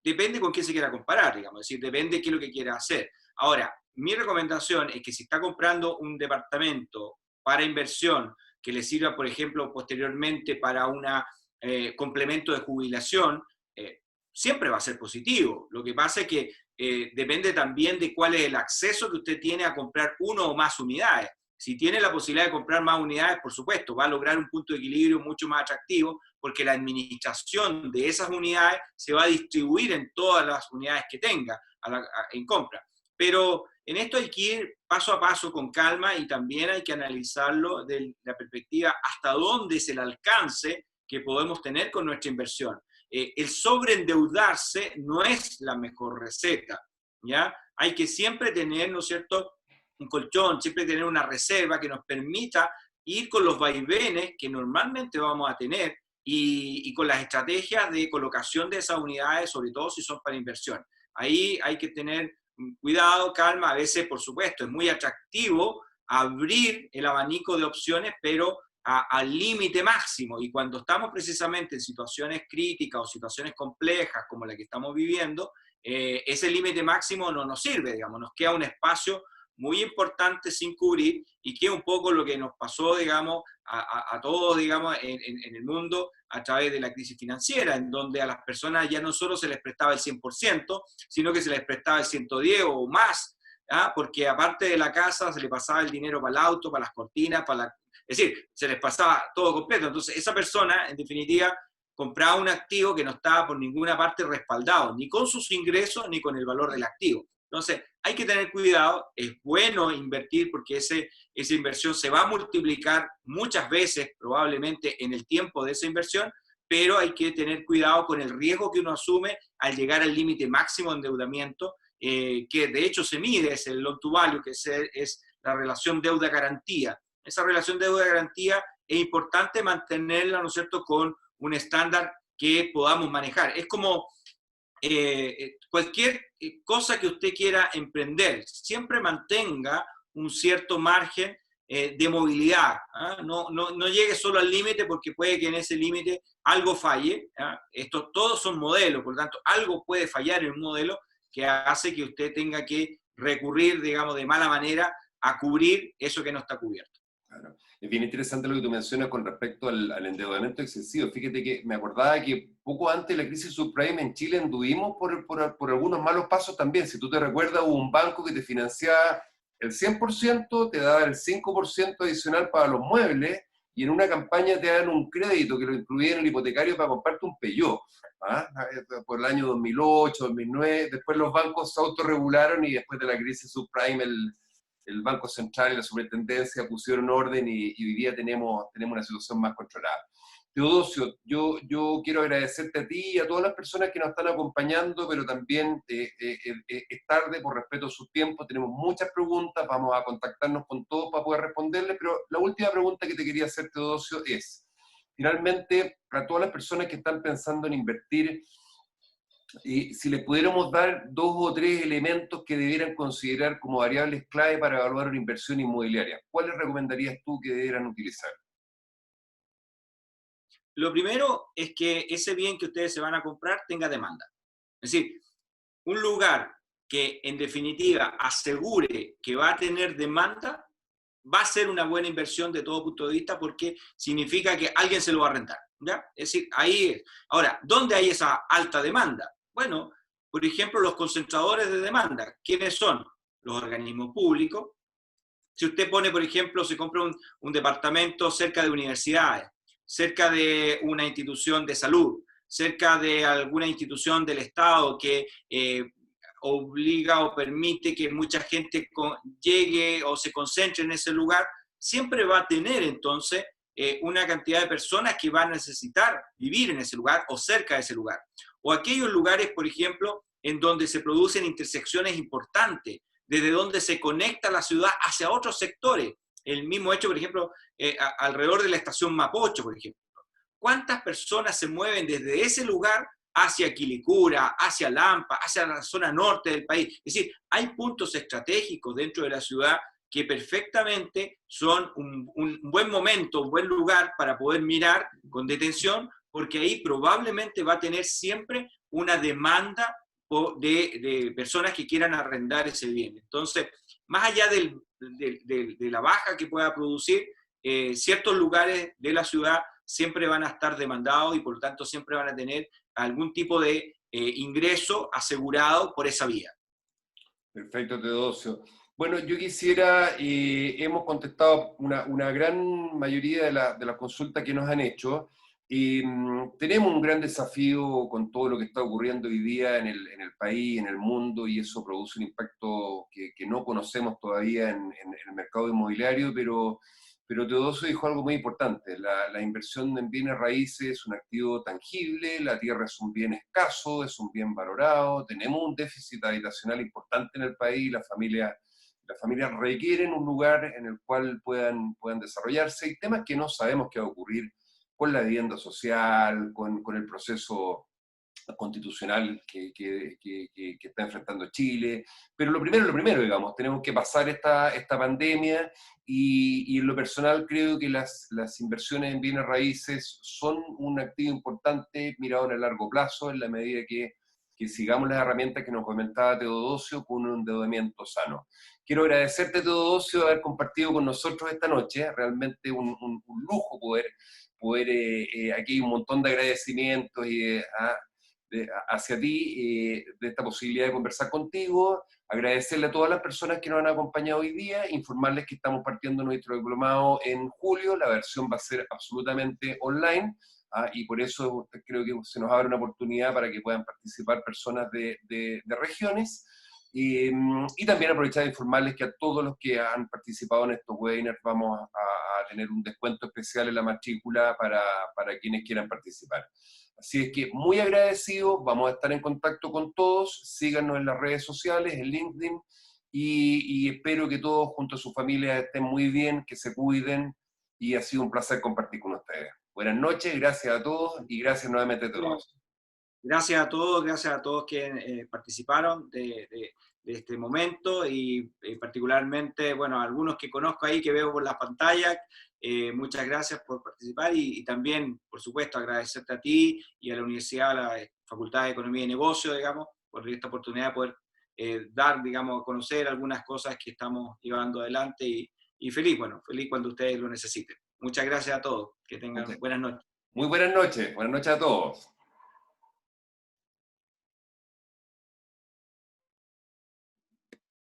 depende con quién se quiera comparar, digamos, es decir, depende de qué es lo que quiera hacer. Ahora, mi recomendación es que si está comprando un departamento para inversión que le sirva, por ejemplo, posteriormente para un complemento de jubilación, siempre va a ser positivo. Lo que pasa es que depende también de cuál es el acceso que usted tiene a comprar uno o más unidades. Si tiene la posibilidad de comprar más unidades, por supuesto, va a lograr un punto de equilibrio mucho más atractivo, porque la administración de esas unidades se va a distribuir en todas las unidades que tenga en compra. Pero en esto hay que ir paso a paso con calma, y también hay que analizarlo desde la perspectiva hasta dónde es el alcance que podemos tener con nuestra inversión. El sobreendeudarse no es la mejor receta, ¿ya? Hay que siempre tener, ¿no es cierto?, un colchón, siempre tener una reserva que nos permita ir con los vaivenes que normalmente vamos a tener y con las estrategias de colocación de esas unidades, sobre todo si son para inversión. Ahí hay que tener cuidado, calma. A veces, por supuesto, es muy atractivo abrir el abanico de opciones, pero al límite máximo, y cuando estamos precisamente en situaciones críticas o situaciones complejas como la que estamos viviendo, ese límite máximo no nos sirve, digamos, nos queda un espacio muy importante sin cubrir, y que es un poco lo que nos pasó, digamos, a todos, digamos, en el mundo a través de la crisis financiera, en donde a las personas ya no solo se les prestaba el 100%, sino que se les prestaba el 110 o más, ¿ah? Porque aparte de la casa se le pasaba el dinero para el auto, para las cortinas, es decir, se les pasaba todo completo. Entonces esa persona, en definitiva, compraba un activo que no estaba por ninguna parte respaldado, ni con sus ingresos, ni con el valor del activo. Entonces, hay que tener cuidado, es bueno invertir porque esa inversión se va a multiplicar muchas veces, probablemente en el tiempo de esa inversión, pero hay que tener cuidado con el riesgo que uno asume al llegar al límite máximo de endeudamiento, que de hecho se mide, es el loan to value, que es la relación deuda-garantía. Esa relación deuda-garantía es importante mantenerla, ¿no es cierto?, con un estándar que podamos manejar. Es como cualquier cosa que usted quiera emprender, siempre mantenga un cierto margen de movilidad. ¿Ah? No llegue solo al límite, porque puede que en ese límite algo falle. ¿Ah? Estos todos son modelos, por lo tanto, algo puede fallar en un modelo que hace que usted tenga que recurrir, digamos, de mala manera a cubrir eso que no está cubierto. Claro. Es bien interesante lo que tú mencionas con respecto al endeudamiento excesivo. Fíjate que me acordaba que poco antes de la crisis subprime en Chile anduvimos por algunos malos pasos también. Si tú te recuerdas, hubo un banco que te financiaba el 100%, te daba el 5% adicional para los muebles, y en una campaña te daban un crédito que lo incluía en el hipotecario para comprarte un Peugeot. ¿Ah? Por el año 2008, 2009, después los bancos se autorregularon y después de la crisis subprime el Banco Central y la Superintendencia pusieron orden, y hoy día tenemos una situación más controlada. Teodosio, yo quiero agradecerte a ti y a todas las personas que nos están acompañando, pero también es tarde por respeto a su tiempo, tenemos muchas preguntas, vamos a contactarnos con todos para poder responderles, pero la última pregunta que te quería hacer, Teodosio, es, finalmente, a todas las personas que están pensando en invertir, y si le pudiéramos dar 2 o 3 elementos que debieran considerar como variables clave para evaluar una inversión inmobiliaria, ¿cuáles recomendarías tú que debieran utilizar? Lo primero es que ese bien que ustedes se van a comprar tenga demanda. Es decir, un lugar que en definitiva asegure que va a tener demanda, va a ser una buena inversión de todo punto de vista, porque significa que alguien se lo va a rentar. ¿Ya? Es decir, ahí es. Ahora, ¿dónde hay esa alta demanda? Bueno, por ejemplo, los concentradores de demanda. ¿Quiénes son? Los organismos públicos. Si usted pone, por ejemplo, se compra un departamento cerca de universidades, cerca de una institución de salud, cerca de alguna institución del Estado que obliga o permite que mucha gente llegue o se concentre en ese lugar, siempre va a tener entonces una cantidad de personas que van a necesitar vivir en ese lugar o cerca de ese lugar. O aquellos lugares, por ejemplo, en donde se producen intersecciones importantes, desde donde se conecta la ciudad hacia otros sectores. El mismo hecho, por ejemplo, alrededor de la estación Mapocho, por ejemplo. ¿Cuántas personas se mueven desde ese lugar hacia Quilicura, hacia Lampa, hacia la zona norte del país? Es decir, hay puntos estratégicos dentro de la ciudad que perfectamente son un buen momento, un buen lugar para poder mirar con detención, porque ahí probablemente va a tener siempre una demanda de personas que quieran arrendar ese bien. Entonces, más allá de la baja que pueda producir, ciertos lugares de la ciudad siempre van a estar demandados, y por lo tanto siempre van a tener algún tipo de ingreso asegurado por esa vía. Perfecto, Teodosio. Bueno, yo quisiera, hemos contestado una gran mayoría de las consultas que nos han hecho. Tenemos un gran desafío con todo lo que está ocurriendo hoy día en el país, en el mundo, y eso produce un impacto que no conocemos todavía en el mercado inmobiliario, pero Teodosio dijo algo muy importante: la inversión en bienes raíces es un activo tangible, la tierra es un bien escaso, es un bien valorado, tenemos un déficit habitacional importante en el país, las familias requieren un lugar en el cual puedan desarrollarse, y temas que no sabemos qué va a ocurrir con la vivienda social, con el proceso constitucional que está enfrentando Chile. Pero lo primero, digamos, tenemos que pasar esta pandemia y en lo personal creo que las inversiones en bienes raíces son un activo importante mirado en el largo plazo, en la medida que sigamos las herramientas que nos comentaba Teodosio con un endeudamiento sano. Quiero agradecerte, Teodosio, de haber compartido con nosotros esta noche. Realmente un lujo poder aquí hay un montón de agradecimientos hacia ti de esta posibilidad de conversar contigo. Agradecerle a todas las personas que nos han acompañado hoy día, informarles que estamos partiendo nuestro diplomado en julio, la versión va a ser absolutamente online. Y por eso creo que se nos abre una oportunidad para que puedan participar personas de regiones. Y también aprovechar de informarles que a todos los que han participado en estos webinars vamos a tener un descuento especial en la matrícula para quienes quieran participar. Así es que muy agradecido, vamos a estar en contacto con todos, síganos en las redes sociales, en LinkedIn, y espero que todos junto a sus familias estén muy bien, que se cuiden, y ha sido un placer compartir con ustedes. Buenas noches, gracias a todos y gracias nuevamente a todos. Gracias a todos que participaron de este momento y particularmente, bueno, algunos que conozco ahí que veo por las pantallas, muchas gracias por participar y también, por supuesto, agradecerte a ti y a la Universidad, a la Facultad de Economía y Negocio, digamos, por esta oportunidad de poder dar, digamos, a conocer algunas cosas que estamos llevando adelante y feliz, bueno, feliz cuando ustedes lo necesiten. Muchas gracias a todos, que tengan buenas noches. Muy buenas noches a todos.